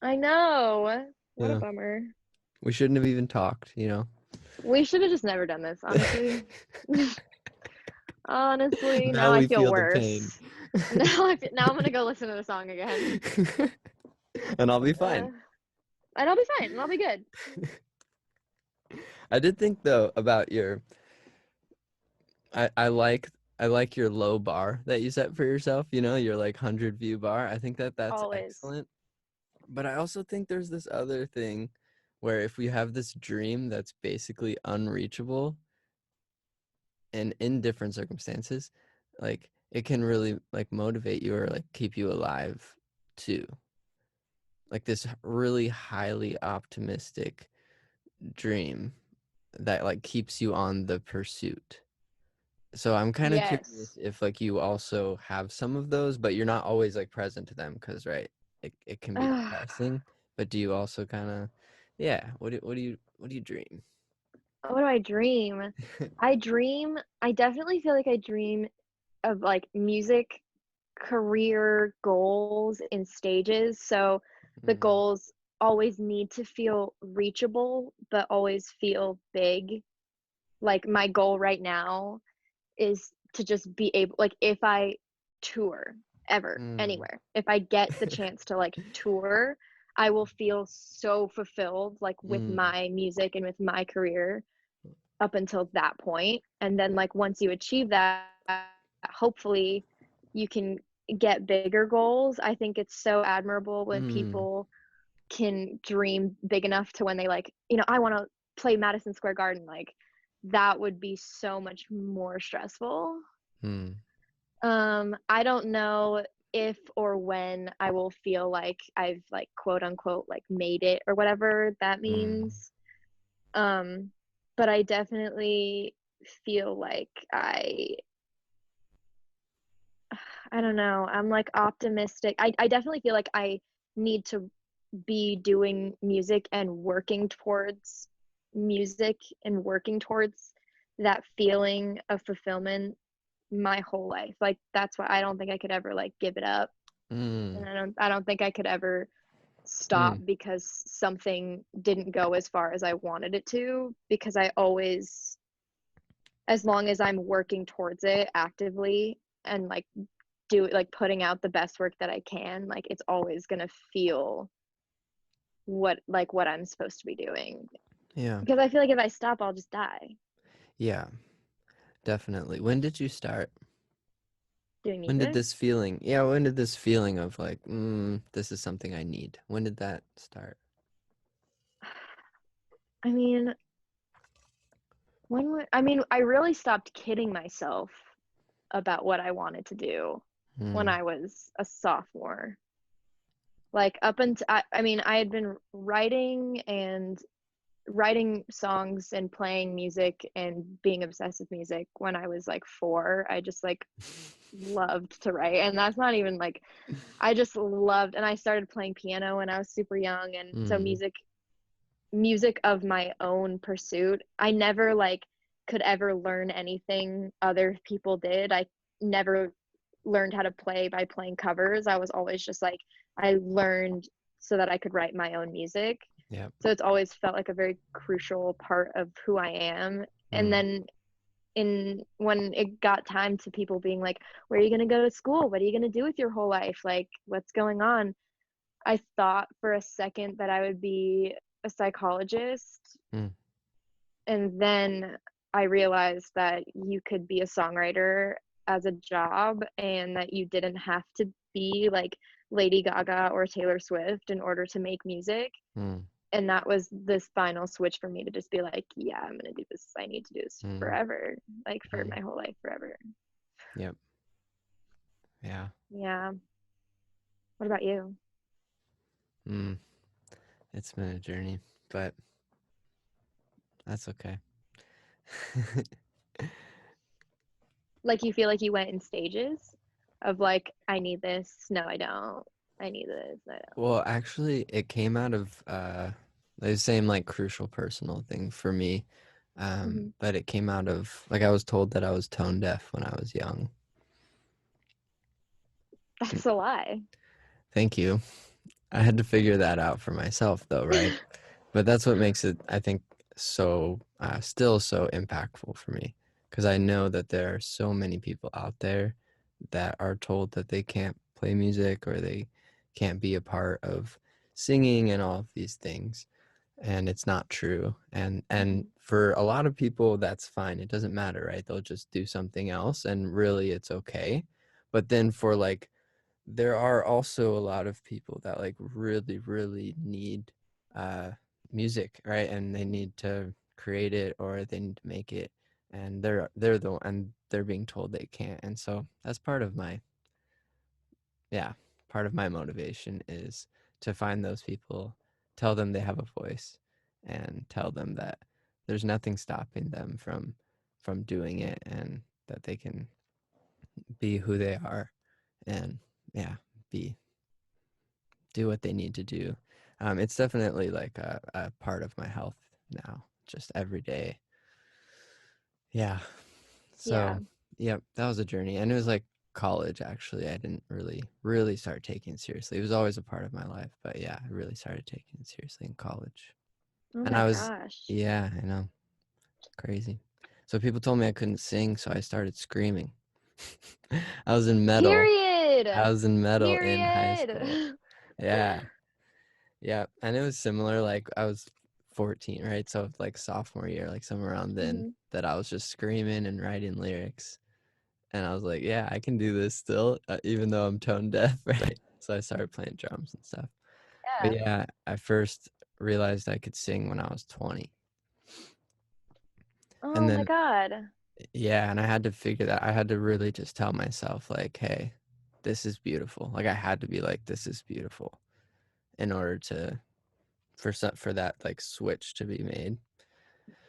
I know. What a Yeah. bummer. We shouldn't have even talked. We should have just never done this, honestly. Honestly, now Now I we feel feel the pain. worse. Now I'm gonna go listen to the song again. And I'll be Uh, fine. and I'll be fine, and I'll be good. I did think though about I like your low bar that you set for yourself, your like 100 view bar. I think that that's Always. excellent. But I also think there's this other thing where if we have this dream that's basically unreachable and in different circumstances, like it can really like motivate you or like keep you alive too. Like this really highly optimistic dream that like keeps you on the pursuit. So I'm kind of Yes. curious if like you also have some of those, but you're not always like present to them because right, it can be Ugh, depressing. But do you also kind of, yeah? What do you dream? what do I dream? I definitely feel like I dream of like music career goals in stages. So the Mm, goals always need to feel reachable, but always feel big. Like my goal right now is to just be able, like if I tour ever mm, anywhere, if I get the chance to like tour, I will feel so fulfilled like with mm, my music and with my career up until that point. And then like once you achieve that, hopefully you can get bigger goals. I think it's so admirable when mm, people can dream big enough to when they like, I want to play Madison Square Garden, like that would be so much more stressful. Hmm. I don't know if or when I will feel like I've like quote unquote like made it or whatever that Hmm. means. But I definitely feel like I don't know. I'm like optimistic. I definitely feel like I need to be doing music and working towards music and working towards that feeling of fulfillment my whole life. Like that's why I don't think I could ever like give it up. Hmm. And I don't think I could ever stop Hmm. because something didn't go as far as I wanted it to, because I always, as long as I'm working towards it actively and like like putting out the best work that I can, like it's always going to feel what I'm supposed to be doing. Yeah. Because I feel like if I stop, I'll just die Yeah. Definitely. When did you start? doing When did music. this feeling? Yeah. When did this feeling of like, this is something I need? When did that start? I mean, I really stopped kidding myself about what I wanted to do when Hmm. I was a sophomore. Like up until I had been writing songs and playing music and being obsessed with music when I was like 4. I just like loved to write, and that's not even like, I just loved, and I started playing piano when I was super young, and so Hmm. music of my own pursuit. I never like could ever learn anything other people did. I never learned how to play by playing covers. I was always just like, I learned so that I could write my own music. Yep. So it's always felt like a very crucial part of who I am. And Hmm. then in when it got time to people being like, where are you going to go to school? What are you going to do with your whole life? Like, what's going on? I thought for a second that I would be a psychologist. Hmm. And then I realized that you could be a songwriter as a job and that you didn't have to be like Lady Gaga or Taylor Swift in order to make music. Hmm. And that was this final switch for me to just be like, yeah, I'm going to do this. I need to do this Hmm. forever, like for Hmm. my whole life, forever. Yep. Yeah. Yeah. What about you? Hmm. It's been a journey, but that's okay. Like, you feel like you went in stages of like, I need this. No, I don't. I need this. I Well, actually, it came out of the same like crucial personal thing for me. don't. But it came out of like I was told that I was tone deaf when I was young. That's a lie. Thank you. I had to figure that out for myself though, right? But that's what makes it, I think, so still so impactful for me because I know that there are so many people out there that are told that they can't play music or they can't be a part of singing and all of these things, and it's not true. And Mhm. for a lot of people, that's fine. It doesn't matter, right? They'll just do something else, and really, it's okay. But then for like there are also a lot of people that like really really need uh music, right? And they need to create it or they need to make it, and they're being told they can't. And so that's part of my, yeah, part of my motivation is to find those people, tell them they have a voice, and tell them that there's nothing stopping them from doing it, and that they can be who they are, and yeah, be do what they need to do. It's definitely like a part of my health now, just every day. Yeah. Yeah. So, yep, that was a journey. And it was like college, actually. I didn't really start taking it seriously. It was always a part of my life, but yeah, I really started taking it seriously in college. Oh And my I was, gosh. yeah, I know, crazy. So people told me I couldn't sing, so I started screaming. I was in metal. I Period. was in metal in high school. Period. Yeah. Yeah, and it was similar. Like I was 14, right? So like sophomore year, like somewhere around then, Hmm. that I was just screaming and writing lyrics, and I was like, yeah, I can do this still, even though I'm tone deaf, right? So I started playing drums and stuff. But Yeah. yeah, I first realized I could sing when I was 20. And Oh my then, God. yeah, and I had to figure that. I had to really just tell myself, like, hey, this is beautiful. Like, I had to be like, this is beautiful in order to, for that, like, switch to be made.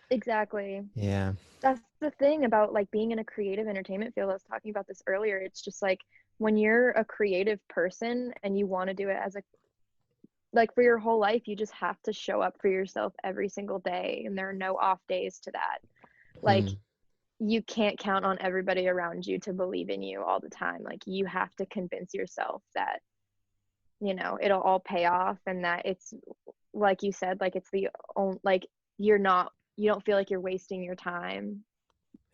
Exactly. Yeah. That's the thing about like being in a creative entertainment field. I was talking about this earlier. It's just like when you're a creative person and you want to do it as a like for your whole life, you just have to show up for yourself every single day, and there are no off days to that. Like Hmm. you can't count on everybody around you to believe in you all the time. Like you have to convince yourself that, it'll all pay off and that it's like you said, like it's the only like you don't feel like you're wasting your time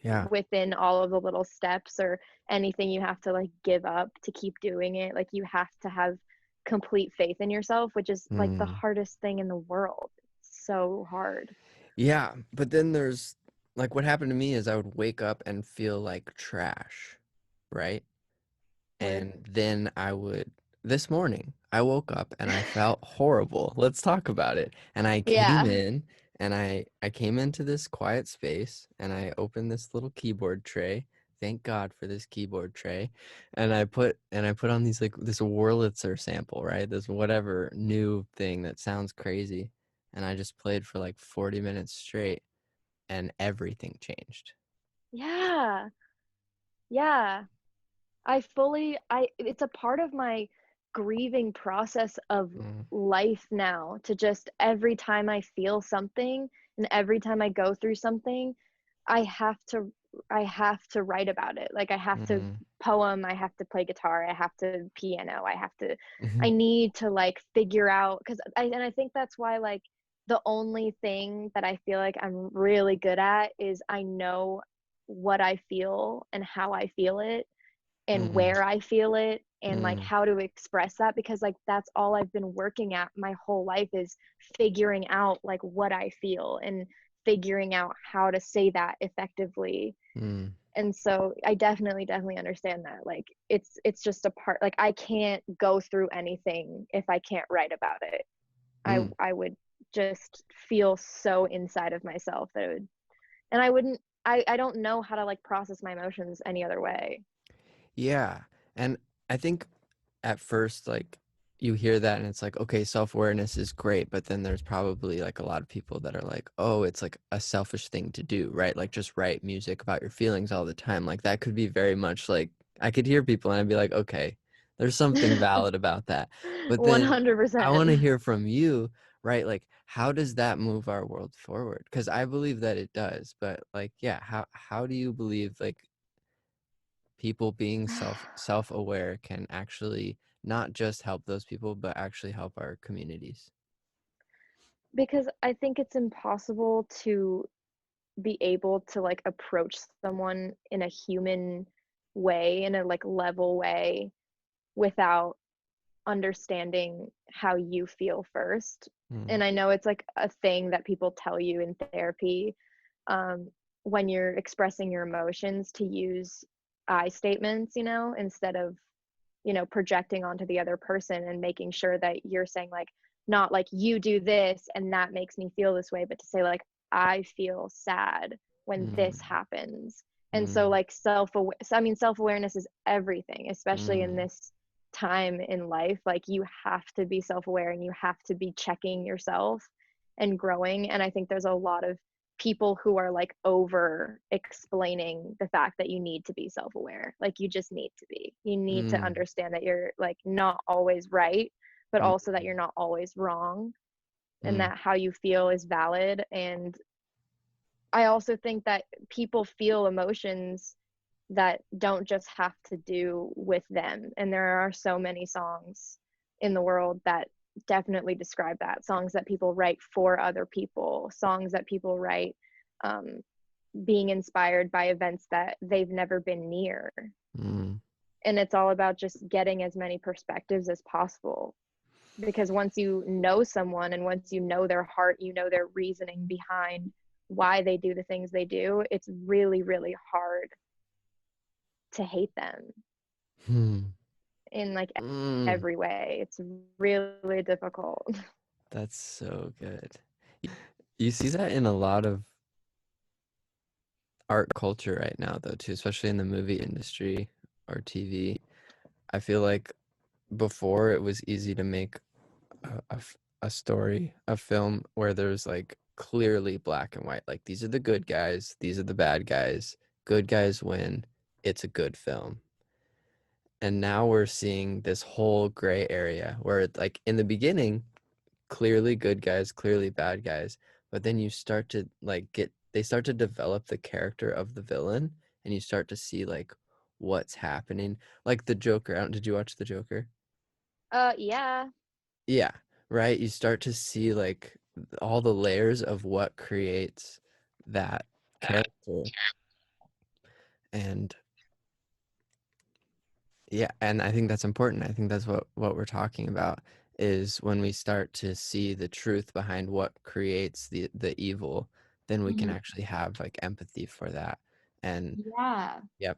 Yeah. within all of the little steps or anything you have to like give up to keep doing it. Like you have to have complete faith in yourself, which is like the Mm. hardest thing in the world. It's so hard. Yeah. But then there's like what happened to me is I would wake up and feel like trash, right? Word. And then this morning, I woke up and I felt horrible. Let's talk about it. And I came Yeah. in and I came into this quiet space and I opened this little keyboard tray. Thank God for this keyboard tray. And I put on these like this Wurlitzer sample, right? This whatever new thing that sounds crazy. And I just played for like 40 minutes straight and everything changed. Yeah. Yeah. It's a part of my grieving process of Mm, life now to just every time I feel something and every time I go through something, I have to I have to write about it. Like I have to mm, poem, I have to play guitar, I have to piano, I mhm, need to like figure out and I think that's why like the only thing that I feel like I'm really good at is I know what I feel and how I feel it and mm, where I feel it and like mm, how to express that because like that's all I've been working at my whole life is figuring out like what I feel and figuring out how to say that effectively. mm, And so I definitely understand that. Like it's just a part like I can't go through anything if I can't write about it. mm. I would just feel so inside of myself that it would and I wouldn't I don't know how to like process my emotions any other way. Yeah. And I think at first, like, you hear that and it's like, okay, self-awareness is great, but then there's probably like a lot of people that are like, oh, it's like a selfish thing to do, right? Like, just write music about your feelings all the time. Like, that could be very much like, I could hear people and I'd be like, okay, there's something valid about that. But then I want 100%. to hear from you, right? Like, how does that move our world forward? Because I believe that it does, but like, yeah, how do you believe like people being self-aware can actually not just help those people but actually help our communities? Because I think it's impossible to be able to like approach someone in a human way, in a like level way, without understanding how you feel first. Mm, And I know it's like a thing that people tell you in therapy um, when you're expressing your emotions to use I statements, instead of projecting onto the other person and making sure that you're saying like not like you do this and that makes me feel this way, but to say like I feel sad when this mm, happens. And so mm, like self-awareness is everything, especially in mm, this time in life. Like you have to be self-aware and you have to be checking yourself and growing. And I think there's a lot of people who are like over explaining the fact that you need to be self-aware. Like you just need to be. You need to mm, understand that you're like not always right, but mm, also that you're not always wrong and mm, that how you feel is valid. And I also think that people feel emotions that don't just have to do with them. And there are so many songs in the world that definitely describe that. Songs that people write for other people, songs that people write um, being inspired by events that they've never been near. mm, And it's all about just getting as many perspectives as possible. Because once you know someone and once you know their heart, you know their reasoning behind why they do the things they do, it's really, really hard to hate them. mm. in like Mm, every way. It's really difficult. that's so good. You see that in a lot of art culture right now, though, too, especially in the movie industry or TV. I feel like before it was easy to make a story, a film where there's like clearly black and white. Like these are the good guys, these are the bad guys. Good guys win. It's a good film. And now we're seeing this whole gray area where it's like in the beginning, clearly good guys, clearly bad guys, but then you start to like they start to develop the character of the villain and you start to see like what's happening. Like the Joker. Did you watch the Joker? Yeah. Yeah, right. You start to see like all the layers of what creates that character. And yeah, and I think that's important. I think that's what we're talking about is when we start to see the truth behind what creates the evil, then we can Mhm. actually have like empathy for that. And Yeah. yep.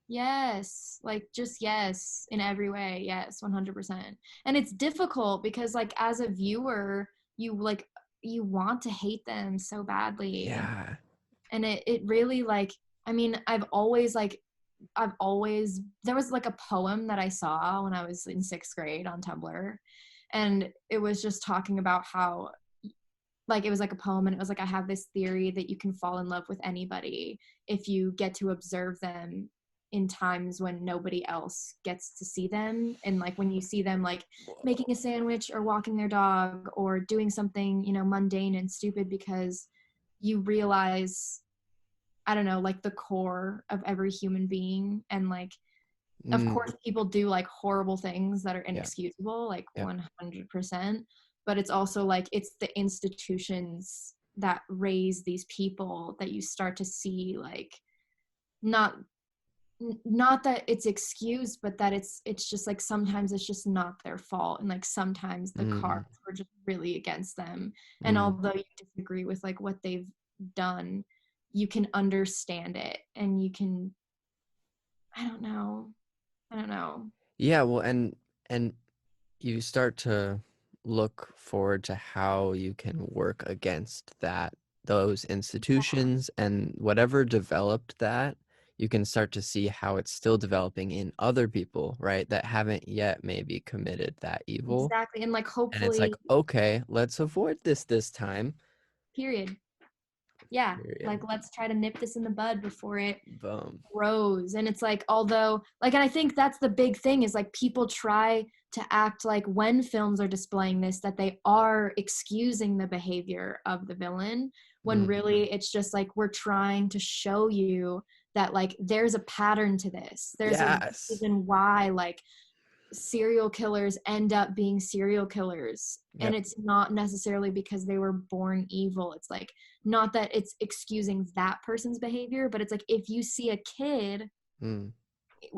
Yes. Like just yes in every way. Yes, 100%. And it's difficult because like as a viewer, you want to hate them so badly. Yeah. And it really like I mean, I've always there was like a poem that I saw when I was in 6th grade on Tumblr, and it was just talking about how like it was like a poem and it was like I have this theory that you can fall in love with anybody if you get to observe them in times when nobody else gets to see them, and like when you see them like making a Whoa. sandwich or walking their dog or doing something, you know, mundane and stupid, because you realize, I don't know, like the core of every human being. And like of Mm, course people do like horrible things that are yeah. inexcusable, like Yep. 100%, but it's also like it's the institutions that raise these people that you start to see like not not that it's excused, but that it's just like sometimes it's just not their fault, and like sometimes the Mm, cards were just really against them. And mm. although you disagree with like what they've done, you can understand it and you can, I don't know, I don't know. Yeah, well, and you start to look forward to how you can work against those institutions and whatever developed that, you can start to see how it's still developing in other people, right, that haven't yet maybe committed that evil. Exactly. And like And it's like, hopefully, okay, let's avoid this time. period. Yeah. Period. Like let's try to nip this in the bud before it Boom. grows. And it's like, although, like, and I think that's the big thing is like people try to act like when films are displaying this, that they are excusing the behavior of the villain, when Mm. really it's just like we're trying to show you that like there's a pattern to this. There's a Yes. reason why like serial killers end up being serial killers, and Yep. it's not necessarily because they were born evil. It's like not that it's excusing that person's behavior, but it's like if you see a kid Mm.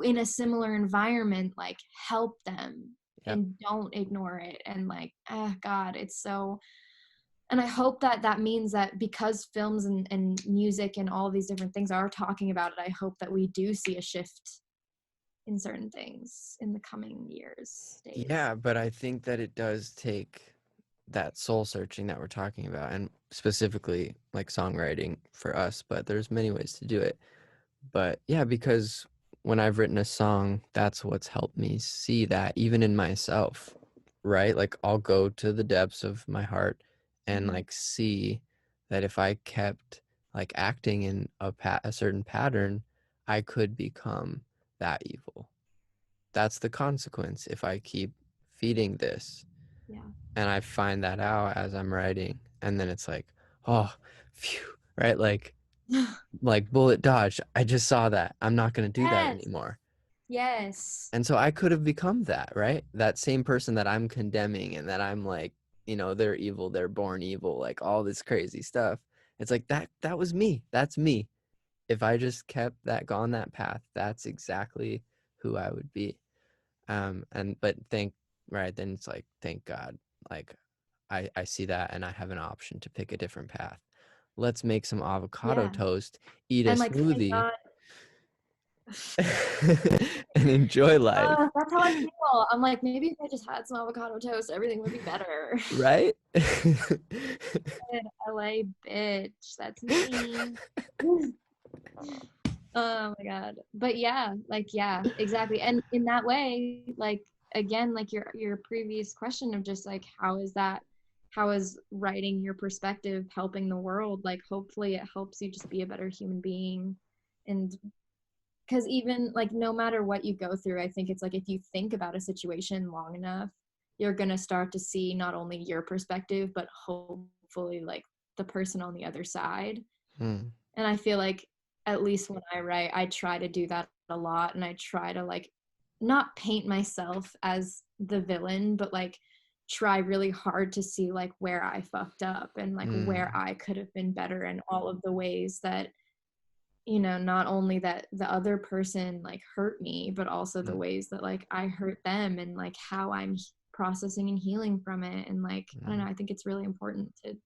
in a similar environment, like help them Yep. and don't ignore it. And like god, it's so, and I hope that that means that because films and music and all these different things are talking about it, I hope that we do see a shift in certain things in the coming years, days. Yeah, but I think that it does take that soul searching that we're talking about, and specifically like songwriting for us, but there's many ways to do it. But yeah, because when I've written a song, that's what's helped me see that even in myself, right? Like I'll go to the depths of my heart and Mhm. like see that if I kept like acting in a certain pattern, I could become that evil. That's the consequence if I keep feeding this. Yeah. And I find that out as I'm writing. And then it's like, oh, phew, right? Like bullet dodge. I just saw that. I'm not going to do that Yes. anymore. Yes. And so I could have become that, right? That same person that I'm condemning and that I'm like, they're evil, they're born evil, like all this crazy stuff. It's like that was me. That's me. If I just kept that gone that path, that's exactly who I would be. And but right, then it's like thank God. Like I see that and I have an option to pick a different path. Let's make some avocado Yeah. toast, eat a And like thank smoothie. God, and enjoy life, That's how I feel. I'm like, maybe if I just had some avocado toast, everything would be better. right? LA bitch, that's me. Oh my God. But yeah, like yeah, exactly. And in that way, like again, like your previous question of just like how is writing your perspective helping the world? Like hopefully it helps you just be a better human being. And because even like no matter what you go through, I think it's like if you think about a situation long enough, you're gonna start to see not only your perspective, but hopefully like the person on the other side. Hmm. And I feel like at least when I write, I try to do that a lot, and I try to like not paint myself as the villain, but like try really hard to see like where I fucked up and like where Mm. I could have been better, and all of the ways that not only that the other person like hurt me, but also the Mm. ways that like I hurt them, and like how I'm processing and healing from it. And like I don't know, Mm. I think it's really important to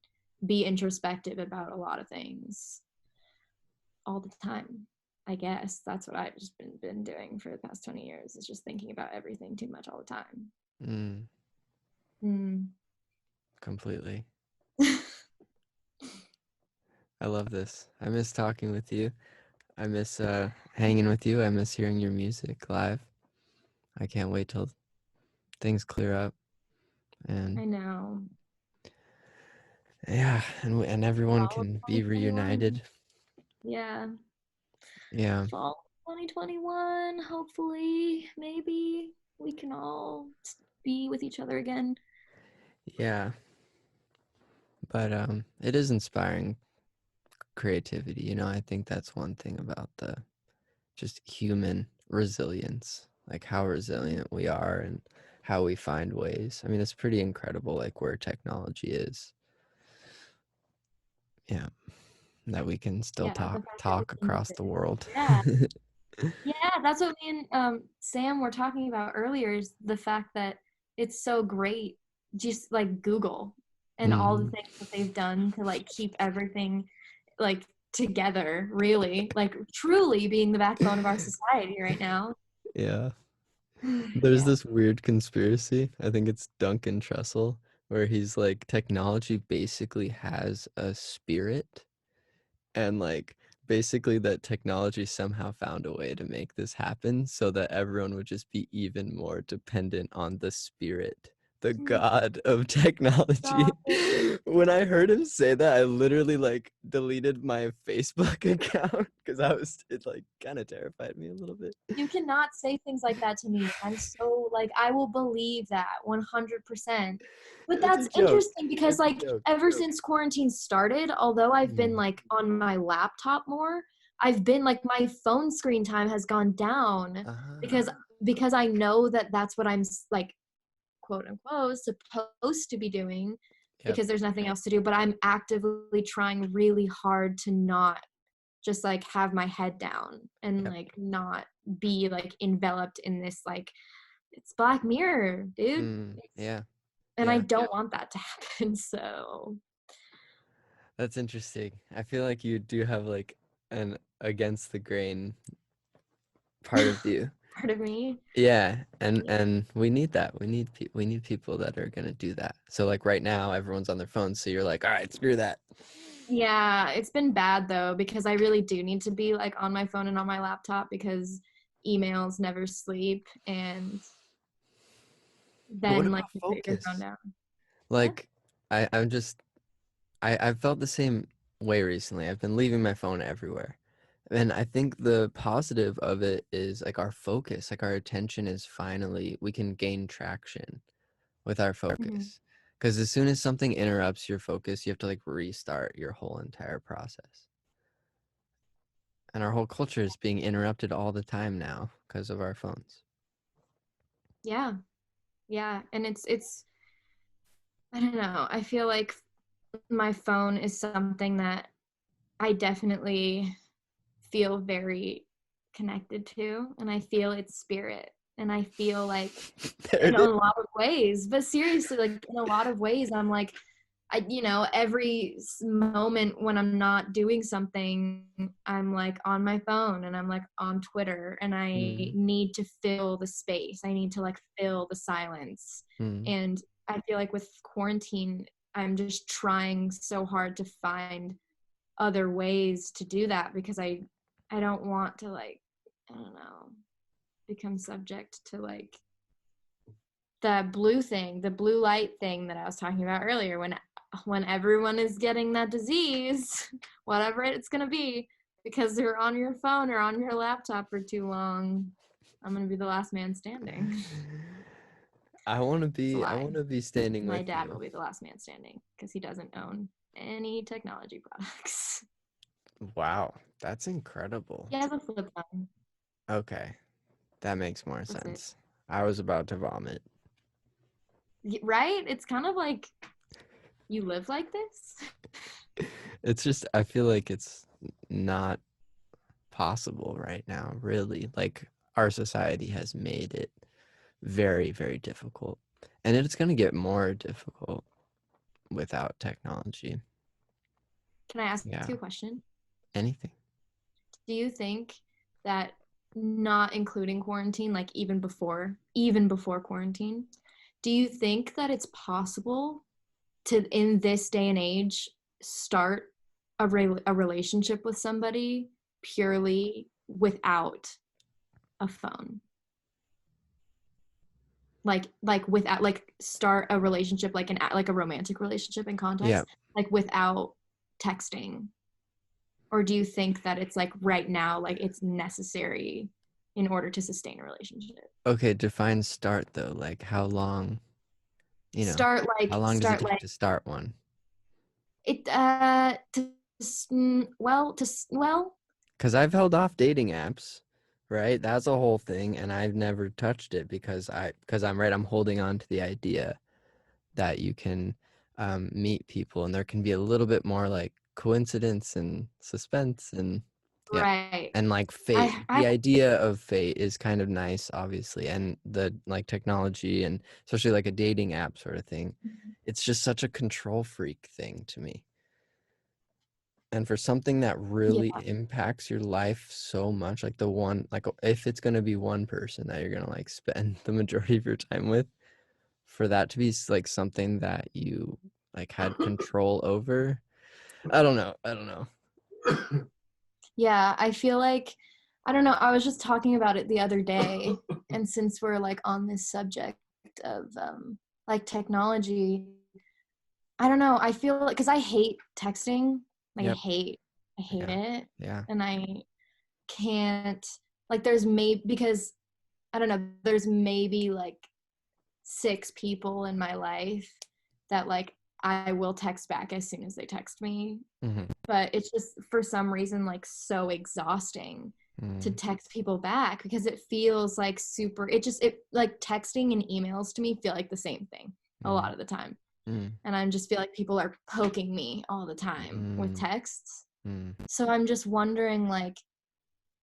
be introspective about a lot of things all the time. I guess that's what I've just been doing for the past 20 years, is just thinking about everything too much all the time. Mm. Mm. Completely. I love this. I miss talking with you. I miss hanging with you. I miss hearing your music live. I can't wait till things clear up and I know. yeah, and everyone Fall of can be 2021. reunited. Yeah. Yeah. Fall 2021. Hopefully, maybe we can all be with each other again. Yeah. But it is inspiring creativity, I think that's one thing about the just human resilience, like how resilient we are and how we find ways. I mean, it's pretty incredible, like where technology is. Yeah, that we can still Yeah, the talk fact that we talk can do across it. the world. Yeah. Yeah, that's what me and Sam were talking about earlier, is the fact that it's so great, just like Google and all the Mm, things that they've done to like keep everything like together, really, like truly being the backbone of our society right now. yeah. There's Yeah. this weird conspiracy. I think it's Duncan Trussell, where he's like, technology basically has a spirit, and like basically that technology somehow found a way to make this happen so that everyone would just be even more dependent on the spirit, the god of technology. Stop it. When I heard him say that, I literally like deleted my Facebook account because it like kind of terrified me a little bit. You cannot say things like that to me. I'm so like I will believe that 100%. But It's a that's joke. interesting because It's a like joke. ever since quarantine started, although I've been Mm. like on my laptop more, I've been like my phone screen time has gone down because Ah, I know that that's what I'm like quote unquote supposed to be doing yep, because there's nothing else to do, but I'm actively trying really hard to not just like have my head down and yep. like not be like enveloped in this like it's Black Mirror, dude. Yeah, And I yeah. don't want that to happen. So That's interesting. I feel like you do have like an against the grain part of you. part of me. Yeah, and we need that. We need people that are gonna do that. So like right now, everyone's on their phones, so you're like, all right, screw that. Yeah, it's been bad though because I really do need to be like on my phone and on my laptop because emails never sleep, and But what then like about you put your phone focus? down. What? Like, I'm just I've felt the same way recently. I've been leaving my phone everywhere. And I think the positive of it is like our focus, like our attention is finally, we can gain traction with our Mhm. focus. Because as soon as something interrupts your focus, you have to like restart your whole entire process. And our whole culture is being interrupted all the time now because of our phones. Yeah. Yeah. And it's I don't know. I feel like my phone is something that I definitely feel very connected to, and I feel its spirit. And I feel like There in it a is. lot of ways, but seriously, like in a lot of ways, I'm like, every moment when I'm not doing something, I'm like on my phone and I'm like on Twitter, and I need to fill the space. I need to like fill the silence. And I feel like with quarantine, I'm just trying so hard to find other ways to do that, because I don't want to, like, I don't know, become subject to like the blue light thing that I was talking about earlier, when everyone is getting that disease, whatever it's going to be, because they're on your phone or on your laptop for too long. I'm going to be the last man standing. I want to be standing My with dad you. will be the last man standing because he doesn't own any technology products. Wow, that's incredible. He has a flip phone. Okay, that makes more That's it. sense. I was about to vomit. Right? It's kind of like, you live like this? It's just, I feel like it's not possible right now, really. Like, our society has made it very, very difficult. And it's going to get more difficult without technology. Can I ask Yeah. you a question? Anything. Do you think that, not including quarantine, like even before quarantine, do you think that it's possible to, in this day and age, start a relationship with somebody purely without a phone? Like without, like, start a relationship, like a romantic relationship in context, Yeah. like without texting? Or do you think that it's like right now, like it's necessary in order to sustain a relationship? Okay, define start though. Like, how long, Start how long does it take to start one? it well, Because I've held off dating apps, right? That's a whole thing, and I've never touched it because I'm holding on to the idea that you can meet people, and there can be a little bit more like coincidence and suspense, and yeah, right. and like fate. I The idea of fate is kind of nice, obviously, and the like technology, and especially like a dating app sort of thing. It's just such a control freak thing to me. And for something that Yeah. really impacts your life so much, like if it's going to be one person that you're going to like spend the majority of your time with, for that to be like something that you like had control over, I don't know. Yeah, I feel like, I don't know, I was just talking about it the other day, and since we're like on this subject of like technology, I don't know, I feel like, because I hate texting, like Yep. I hate Yeah. it. Yeah. And I can't, like, because I don't know, there's maybe like 6 people in my life that like I will text back as soon as they text me. Mm-hmm. But it's just, for some reason, like so exhausting to text people back, because it feels like it like texting and emails to me feel like the same thing a lot of the time. And I just feel like people are poking me all the time with texts. So I'm just wondering, like,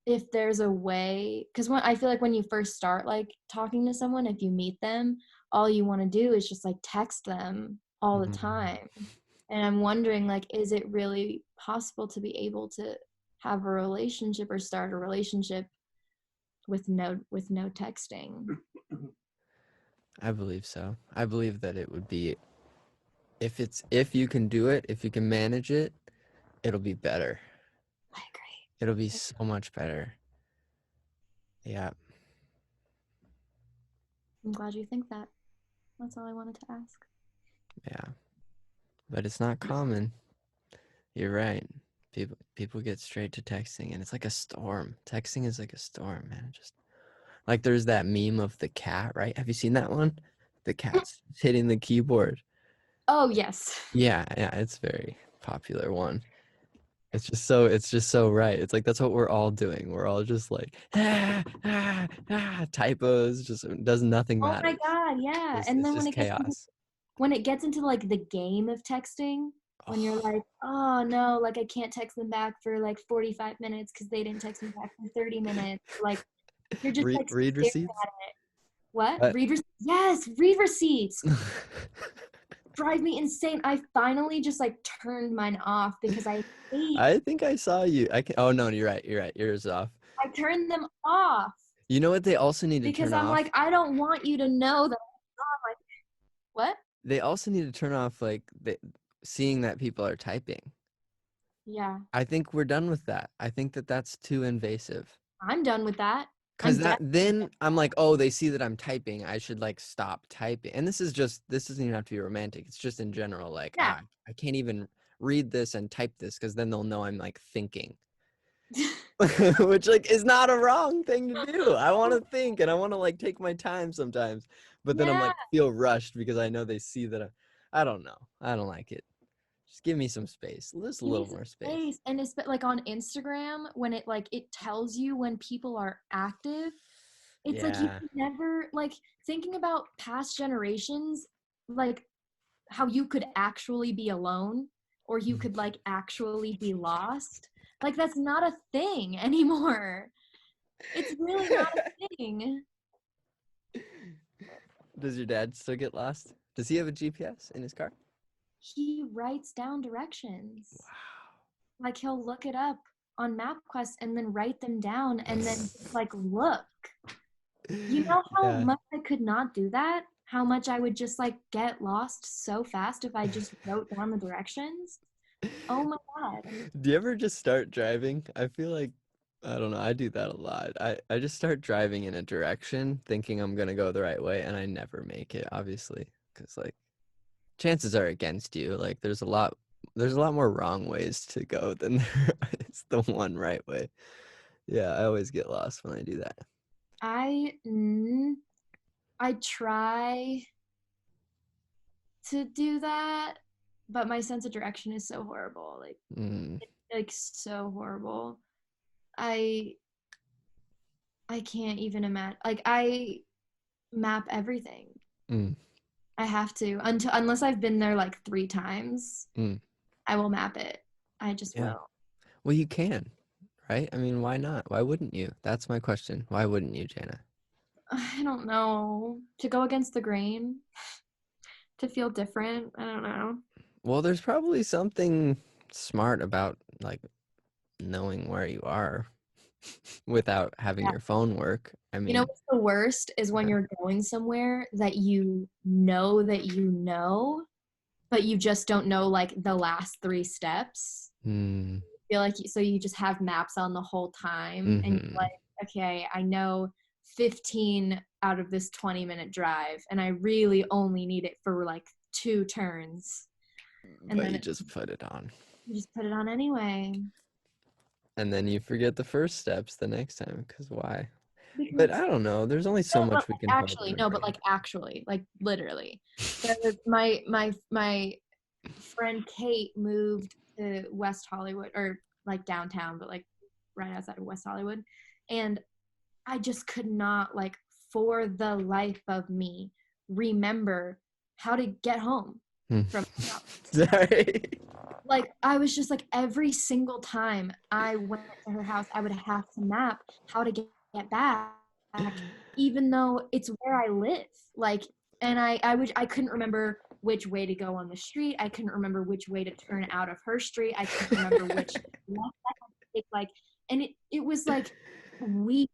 if there's a way, because I feel like when you first start like talking to someone, if you meet them, all you want to do is just like text them all the time. And I'm wondering, like, is it really possible to be able to have a relationship or start a relationship with no texting? I believe so. I believe that it would be, if you can do it, if you can manage it, it'll be better. I agree. It'll be so much better. Yeah. I'm glad you think that. That's all I wanted to ask. Yeah. But it's not common. You're right. People get straight to texting, and it's like a storm. Texting is like a storm, man. Just like there's that meme of the cat, right? Have you seen that one? The cat's hitting the keyboard. Oh, yes. Yeah, it's a very popular one. It's just so right. It's like that's what we're all doing. We're all just like typos, just does nothing Oh my matters. God, yeah. And It's then just chaos. when it gets into like the game of texting, when you're like, oh no, like I can't text them back for like 45 minutes because they didn't text me back for 30 minutes. Like, you're just like Read staring receipts. at it. What? What? Yes, read receipts. drive me insane. I finally just like turned mine off because I hate. I think I saw you. Oh no, you're right. Yours off. I turned them off You know what they also need to because turn I'm off? like, I don't want you to know that. I'm like, what? They also need to turn off like seeing that people are typing. Yeah, I think we're done with that. I think that that's too invasive. I'm done with that. Cause I'm that definitely then I'm like, oh, they see that I'm typing. I should like stop typing. And this doesn't even have to be romantic. It's just in general, like, yeah. I can't even read this and type this because then they'll know I'm like thinking. Which like is not a wrong thing to do. I want to think and I want to like take my time sometimes. But then I'm Yeah, like feel rushed because I know they see that I don't know. I don't like it. Just give me some space. Just a give me little some more space. space. And it's like on Instagram when it tells you when people are active. It's like you Yeah. can never like thinking about past generations, like how you could actually be alone or you could like actually be lost. Like that's not a thing anymore. It's really not a thing. Does your dad still get lost? Does he have a GPS in his car? He writes down directions. Wow. Like he'll look it up on MapQuest and then write them down and then like look. You know how Yeah. much I could not do that? How much I would just like get lost so fast if I just wrote down the directions? Oh my god. Do you ever just start driving? I feel like I don't know, I do that a lot. I just start driving in a direction thinking I'm gonna go the right way and I never make it, obviously. Because like chances are against you. Like there's a lot more wrong ways to go than there is the one right way. Yeah, I always get lost when I do that. I mm, I try to do that, but my sense of direction is so horrible. Mm, Like so horrible. I I can't even imagine. Like I map everything. mm, I have to unless I've been there like 3 times. mm. I will map it. I just Yeah. will. Well, you can, right? I mean, why not? Why wouldn't you? That's my question. Why wouldn't you, Jana? I don't know. To go against the grain, to feel different. I don't know. Well, there's probably something smart about like knowing where you are without having Yeah. your phone work. I You know mean, what's the worst is when you're going somewhere that you know, but you just don't know like the last 3 steps. mm, Feel like so you just have maps on the whole time and you're mm-hmm. like, okay, I know 15 out of this 20-minute drive and I really only need it for like 2 turns. And But then you just put it on. you just put it on anyway. And then you forget the first steps the next time, because why? But Because I don't know. There's only so no, but much we like, can hold in actually our no, but brain. like actually, like literally. My friend Kate moved to West Hollywood or like downtown, but like right outside of West Hollywood. And I just could not like for the life of me remember how to get home from my house. Sorry. Like I was just like every single time I went to her house, I would have to map how to get back, even though it's where I live. Like, and I couldn't remember which way to go on the street. I couldn't remember which way to turn out of her street. I couldn't remember which left I had to take. Like, and it was like weeks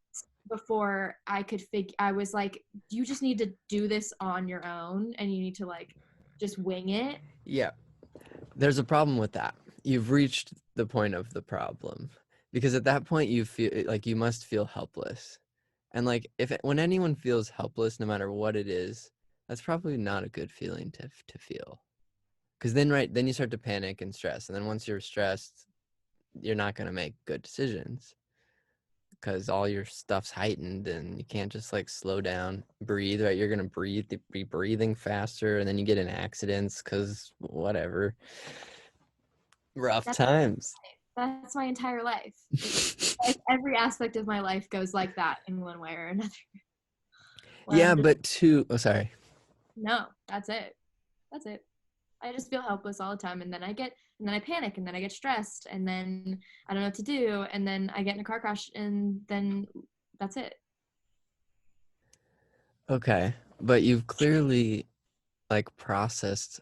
before I could figure. I was like, you just need to do this on your own, and you need to like just wing it. Yeah. There's a problem with that. You've reached the point of the problem because at that point you feel like you must feel helpless. And like when anyone feels helpless, no matter what it is, that's probably not a good feeling to feel. Because then you start to panic and stress, and then once you're stressed, you're not going to make good decisions because all your stuff's heightened and you can't just like slow down, breathe, right? You're going to be breathing faster, and then you get in accidents because whatever. Rough That's times. that's my entire life. Like every aspect of my life goes like that in one way or another. Yeah, but sorry. No, that's it. That's it. I just feel helpless all the time, and then I panic, and then I get stressed, and then I don't know what to do, and then I get in a car crash, and then that's it. Okay, but you've clearly like processed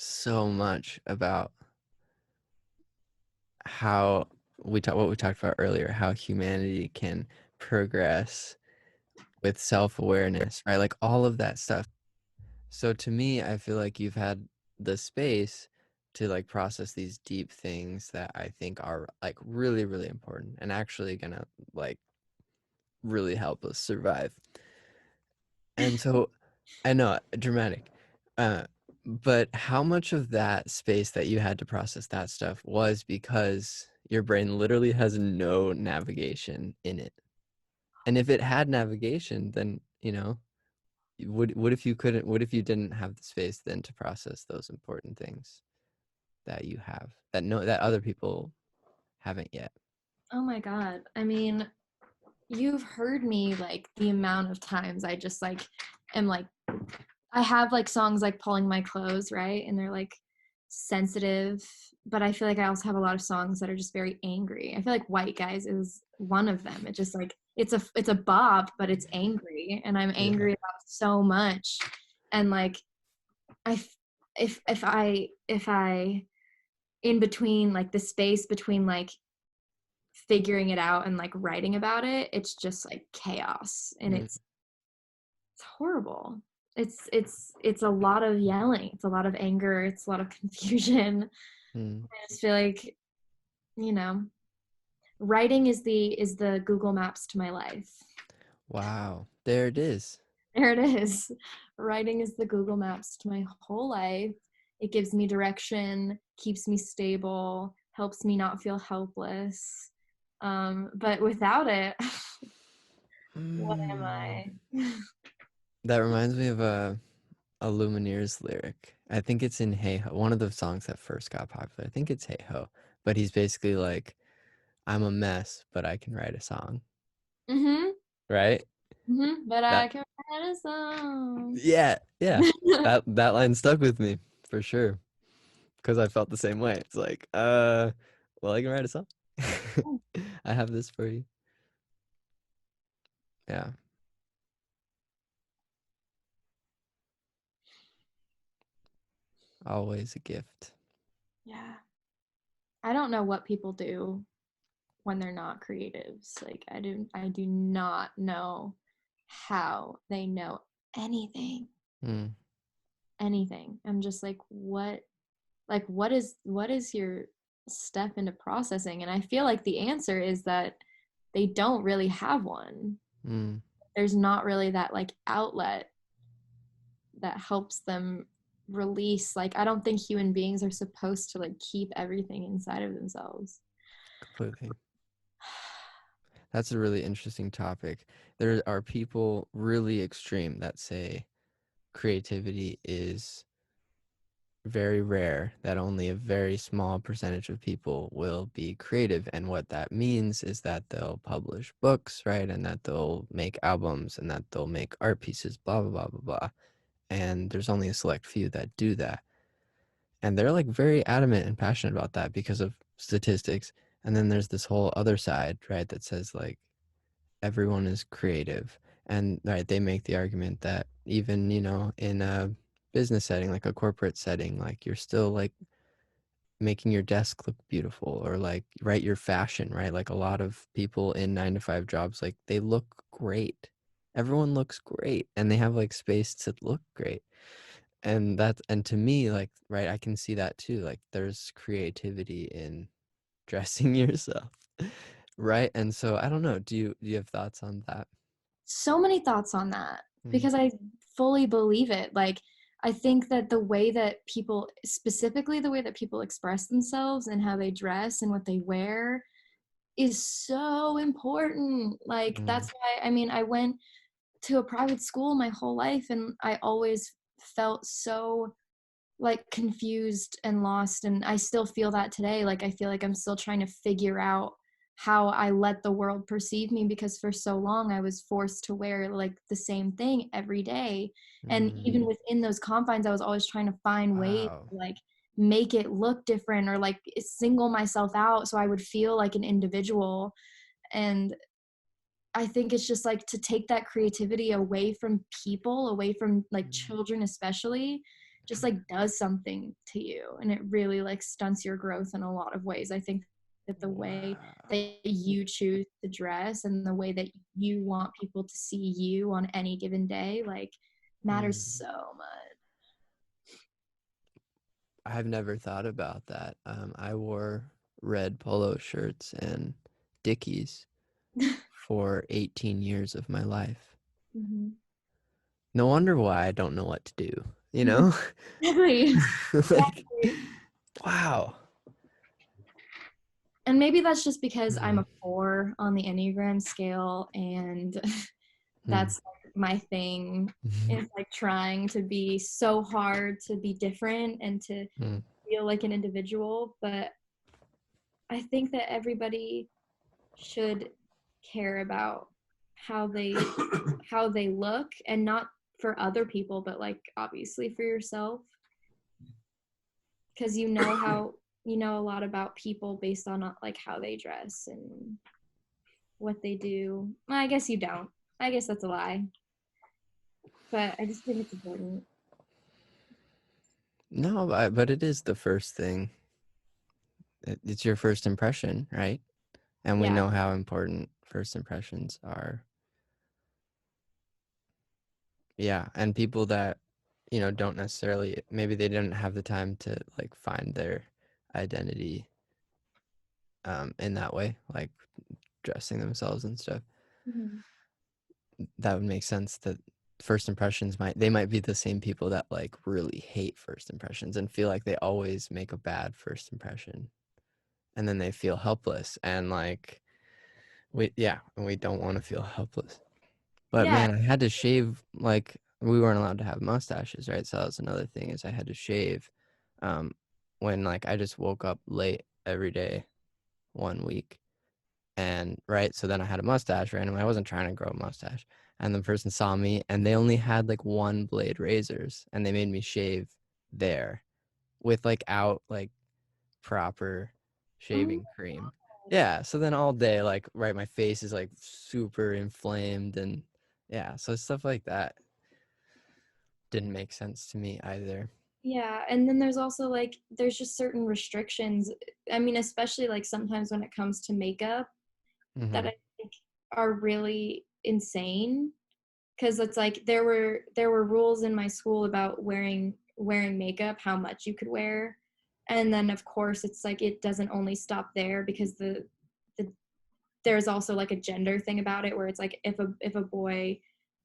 so much about how what we talked about earlier, how humanity can progress with self-awareness, right? Like all of that stuff. So to me, I feel like you've had the space to like process these deep things that I think are like really, really important and actually gonna like really help us survive. And so I know, dramatic. Uh, but how much of that space that you had to process that stuff was because your brain literally has no navigation in it? And if it had navigation, then, you know, what if you couldn't, what if you didn't have the space then to process those important things that you have that no that other people haven't yet? Oh my God. I mean, you've heard me like the amount of times I just like am like, I have like songs like Pulling My Clothes, right? And they're like sensitive, but I feel like I also have a lot of songs that are just very angry. I feel like White Guys is one of them. It just like it's a bop, but it's angry, and I'm Yeah. angry about so much. And like I f- if I in between like the space between like figuring it out and like writing about it, it's just like chaos, and Mm, it's horrible. It's a lot of yelling, it's a lot of anger, it's a lot of confusion. mm. I just feel like, you know, writing is the Google Maps to my life. Wow. There it is. There it is. Writing is the Google Maps to my whole life. It gives me direction, keeps me stable, helps me not feel helpless. But without it, what am Mm. I? That reminds me of a Lumineers lyric. I think it's in Hey Ho, one of the songs that first got popular. I think it's Hey Ho, but he's basically like, I'm a mess, but I can write a song, Mm-hmm. right? Mm-hmm. But That I can write a song. yeah, yeah. That line stuck with me for sure because I felt the same way. It's like, well, I can write a song. I have this for you. Yeah, always a gift. Yeah. I don't know what people do when they're not creatives. Like I do not know how they know anything. Mm, Anything. I'm just like what is your step into processing? And I feel like the answer is that they don't really have one. mm. There's not really that like outlet that helps them release. Like I don't think human beings are supposed to like keep everything inside of themselves. Completely. That's a really interesting topic. There are people really extreme that say creativity is very rare, that only a very small percentage of people will be creative. And what that means is that they'll publish books, right? And that they'll make albums and that they'll make art pieces, blah, blah, blah, blah, blah. And there's only a select few that do that. And they're like very adamant and passionate about that because of statistics. And then there's this whole other side, right, that says like everyone is creative. And right, they make the argument that even, you know, in a business setting, like a corporate setting, like you're still like making your desk look beautiful or like right your fashion, right? Like a lot of people in 9 to 5 jobs, like they look great. Everyone looks great and they have like space to look great. And that's and to me, like, right, I can see that too. Like there's creativity in dressing yourself. Right. And so I don't know. Do you have thoughts on that? So many thoughts on that Mm, because I fully believe it. Like, I think that the way that people, specifically the way that people express themselves and how they dress and what they wear, is so important. Like, mm, that's why, I mean, I went to a private school my whole life and I always felt so like confused and lost, and I still feel that today. Like I feel like I'm still trying to figure out how I let the world perceive me, because for so long I was forced to wear like the same thing every day, and mm. even within those confines I was always trying to find ways Wow. to like make it look different or like single myself out so I would feel like an individual. And I think it's just like to take that creativity away from people, away from like Mm, children especially, just like does something to you, and it really like stunts your growth in a lot of ways. I think that the way Wow. that you choose to dress and the way that you want people to see you on any given day like matters Mm. so much. I've never thought about that. I wore red polo shirts and Dickies for 18 years of my life. Mhm. No wonder why I don't know what to do, you know? Exactly. Like, wow. And maybe that's just because I'm Mm. a 4 on the Enneagram scale, and Mm. that's like my thing. Is like trying to be so hard to be different and to Mm. feel like an individual. But I think that everybody should care about how they how they look, and not for other people, but like obviously for yourself, because you know a lot about people based on like how they dress and what they do. Well, I guess you don't. I guess that's a lie. But I just think it's important. No, but it is the first thing. It's your first impression, right? And we Yeah. know how important first impressions are. Yeah, and people that, don't necessarily, maybe they didn't have the time to like find their identity in that way, like dressing themselves and stuff. Mhm. That would make sense that first impressions might be the same people that like really hate first impressions and feel like they always make a bad first impression. And then they feel helpless and like we don't want to feel helpless. But Yeah. man, I had to shave, like we weren't allowed to have mustaches, right? So that was another thing is I had to shave um when like I just woke up late every day 1 week. And right, so then I had a mustache randomly. I wasn't trying to grow a mustache. And the person saw me and they only had like one blade razors and they made me shave there with like out like proper Oh, shaving cream. Yeah, so then all day, like, right, my face is like super inflamed and yeah, so stuff like that didn't make sense to me either. yeah. And then there's also like there's just certain restrictions. I mean, especially like sometimes when it comes to makeup that Mm-hmm. I think are really insane. Because it's like there were rules in my school about wearing makeup, how much you could wear, and then of course it's like it doesn't only stop there, because the there's also like a gender thing about it, where it's like if a boy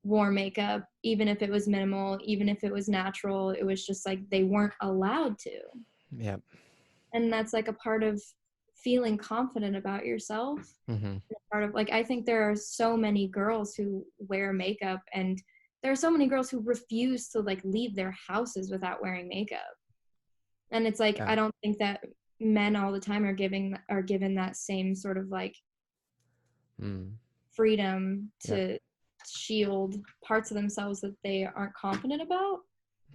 wore makeup, even if it was minimal, even if it was natural, it was just like they weren't allowed to. Yep. And that's like a part of feeling confident about yourself. Mm-hmm. Part of like I think there are so many girls who wear makeup, and there are so many girls who refuse to like leave their houses without wearing makeup. And it's like Yeah. I don't think that men all the time are given that same sort of like Mm. freedom Yep. to shield parts of themselves that they aren't confident about.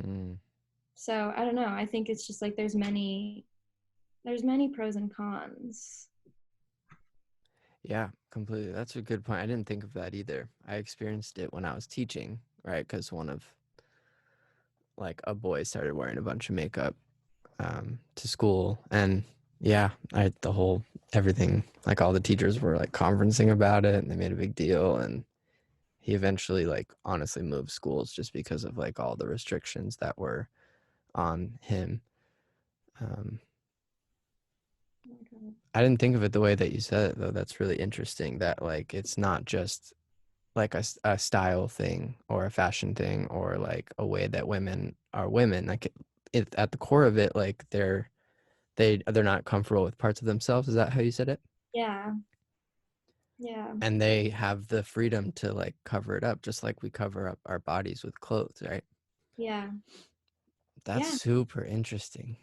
Mm. So I don't know, I think it's just like there's many pros and cons. Yeah, completely. That's a good point. I didn't think of that either. I experienced it when I was teaching, right? Because one of like a boy started wearing a bunch of makeup to school, and yeah, I the whole everything, like all the teachers were like conferencing about it, and they made a big deal, and he eventually like honestly moved schools just because of like all the restrictions that were on him. Um, I didn't think of it the way that you said it though. That's really interesting. That like it's not just like a style thing or a fashion thing or like a way that women are women. Like at the core of it, like they're not comfortable with parts of themselves. Is that how you said it? Yeah. Yeah. And they have the freedom to like cover it up, just like we cover up our bodies with clothes, right? Yeah. That's Yeah. super interesting.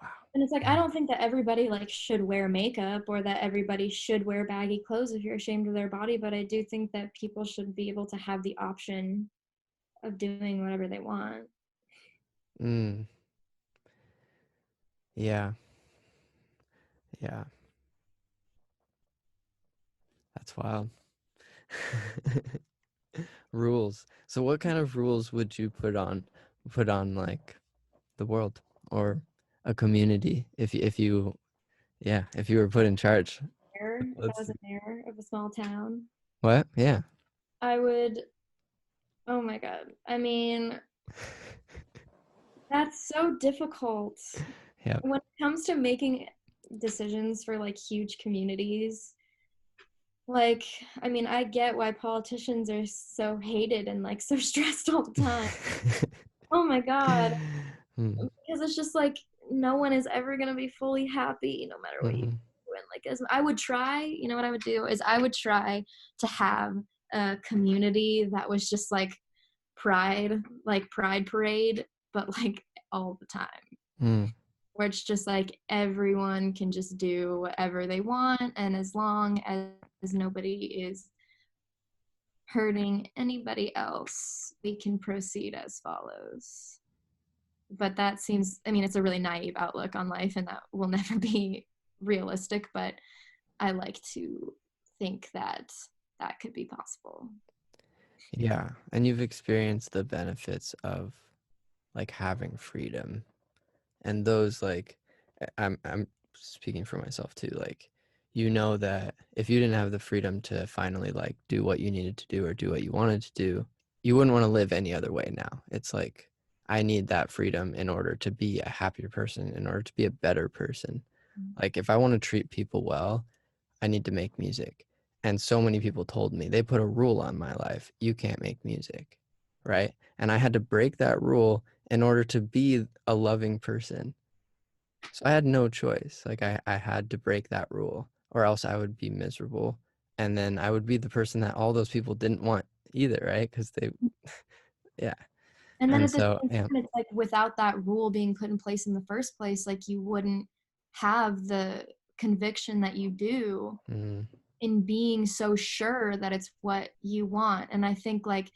Wow. And it's like I don't think that everybody like should wear makeup, or that everybody should wear baggy clothes if you're ashamed of their body, but I do think that people should be able to have the option of doing whatever they want. Mm, yeah, yeah, that's wild. Rules. So what kind of rules would you put on put on like the world or a community if you yeah, if you were put in charge. If I Let's was a mayor of a small town, what? Yeah. I would. Oh my God. I mean, that's so difficult. Yeah. When it comes to making decisions for like huge communities, like, I mean, I get why politicians are so hated and like so stressed all the time. Oh my God. Mm, Because it's just like no one is ever going to be fully happy no matter what you mhm, do. And like, as I would try, you know what I would do is I would try to have a community that was just like pride parade, but like all the time, mm, where it's just like everyone can just do whatever they want, and as long as nobody is hurting anybody else, we can proceed as follows. But that seems, I mean, it's a really naive outlook on life, and that will never be realistic, but I like to think that that could be possible. yeah. And you've experienced the benefits of like having freedom and those like I'm speaking for myself too, like you know that if you didn't have the freedom to finally like do what you needed to do or do what you wanted to do, you wouldn't want to live any other way now. It's like I need that freedom in order to be a happier person, in order to be a better person. Like if I want to treat people well, I need to make music. And so many people told me, they put a rule on my life: you can't make music, right? And I had to break that rule in order to be a loving person. So I had no choice. Like I had to break that rule or else I would be miserable. And then I would be the person that all those people didn't want either, right? Because they, yeah. And then And at the so, same yeah. time, it's like without that rule being put in place in the first place, like you wouldn't have the conviction that you do Mm, in being so sure that it's what you want. And I think like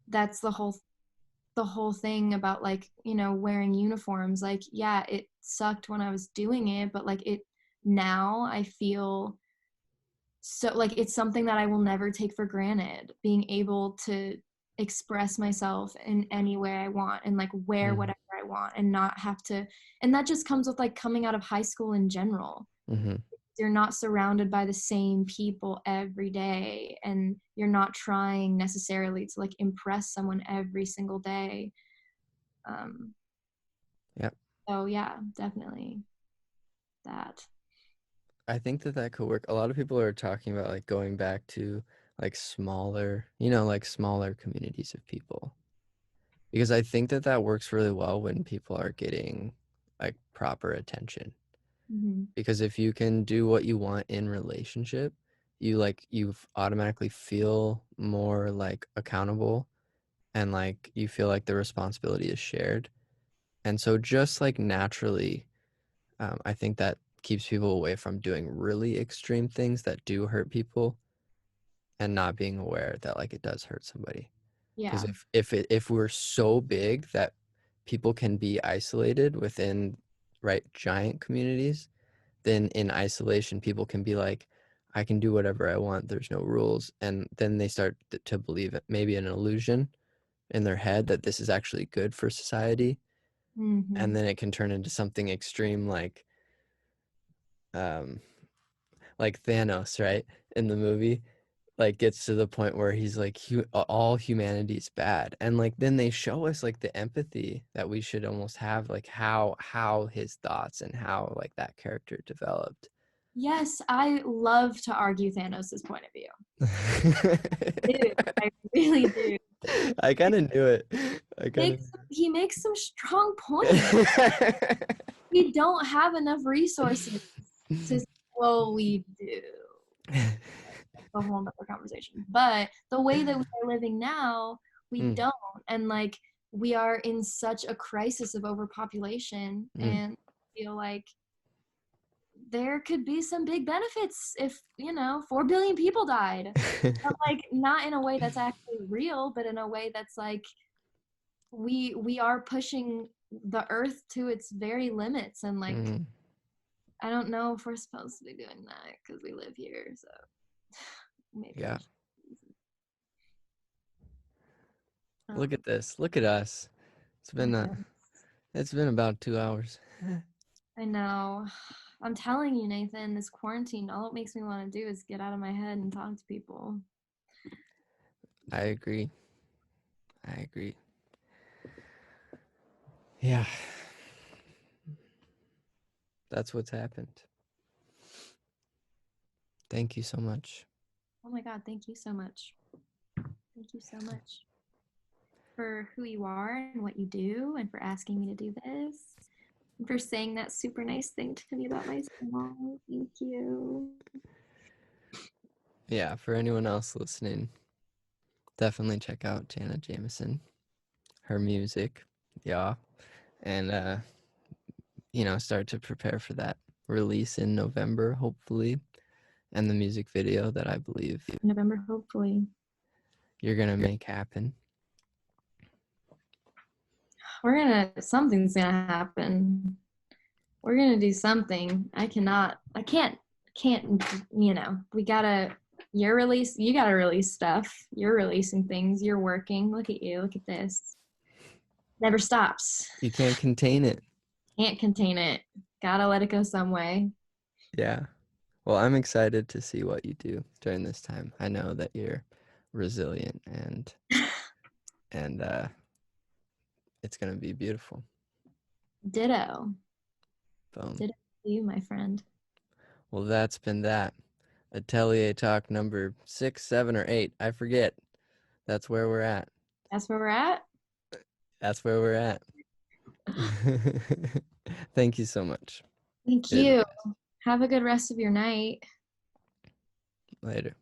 that's the whole thing about like, you know, wearing uniforms. Like, yeah, it sucked when I was doing it, but like it now I feel so like it's something that I will never take for granted, being able to express myself in any way I want and like wear mm, whatever I want and not have to. And that just comes with like coming out of high school in general. mm-hmm. You're not surrounded by the same people every day, and you're not trying necessarily to like impress someone every single day. um Yep. so yeah, definitely that. I think that that could work. A lot of people are talking about like going back to like smaller, you know, like smaller communities of people. Because I think that that works really well when people are getting like proper attention. Hmm. Because if you can do what you want in relationship, you automatically feel more like accountable and like you feel like the responsibility is shared. And so just like naturally, I think that keeps people away from doing really extreme things that do hurt people and not being aware that like it does hurt somebody. Because Yeah. if we're so big that people can be isolated within right giant communities, then in isolation people can be like, I can do whatever I want, there's no rules, and then they start to believe it, maybe an illusion in their head that this is actually good for society, and Hmm. then it can turn into something extreme um like Thanos, right, in the movie, like gets to the point where he's like all humanity's bad, and like then they show us like the empathy that we should almost have, like how his thoughts and how like that character developed. Yes, I love to argue Thanos' point of view. Do. I really do. I kind of knew it. I kind He makes some strong points. of. We don't have enough resources to, well, we do. That's a whole nother conversation. But the way that we are living now, we Mm, don't. And like we are in such a crisis of overpopulation, mm. and I feel like there could be some big benefits if, 4 billion people died. But like not in a way that's actually real, but in a way that's like we are pushing the earth to its very limits, and like Mm, I don't know if we're supposed to be doing that because we live here, so maybe we yeah. should. Look um, at this. Look at us. It's been Okay. it's been about 2 hours. I know. I'm telling you, Nathan, this quarantine, all it makes me want to do is get out of my head and talk to people. I agree. I agree. Yeah. That's what's happened. Thank you so much. Oh my God, thank you so much. Thank you so much for who you are and what you do and for asking me to do this and for saying that super nice thing to me about my song. Thank you. Yeah, for anyone else listening, definitely check out Janna Jamison, her music. Yeah. And start to prepare for that release in November, hopefully, and the music video that I believe November, hopefully. you're gonna make happen. Something's gonna happen. We're gonna do something. I can't, you gotta release stuff. You're releasing things. You're working. Look at you. Look at this. Never stops. You can't contain it. Can't contain it. Gotta let it go some way. Yeah. Well, I'm excited to see what you do during this time. I know that you're resilient and it's gonna be beautiful. Ditto. Boom. Ditto to you, my friend. Well, that's been that. Atelier talk number 6, 7, or 8. I forget. That's where we're at. That's where we're at. That's where we're at. Thank you so much. Thank You're the you. best. Have a good rest of your night. Later.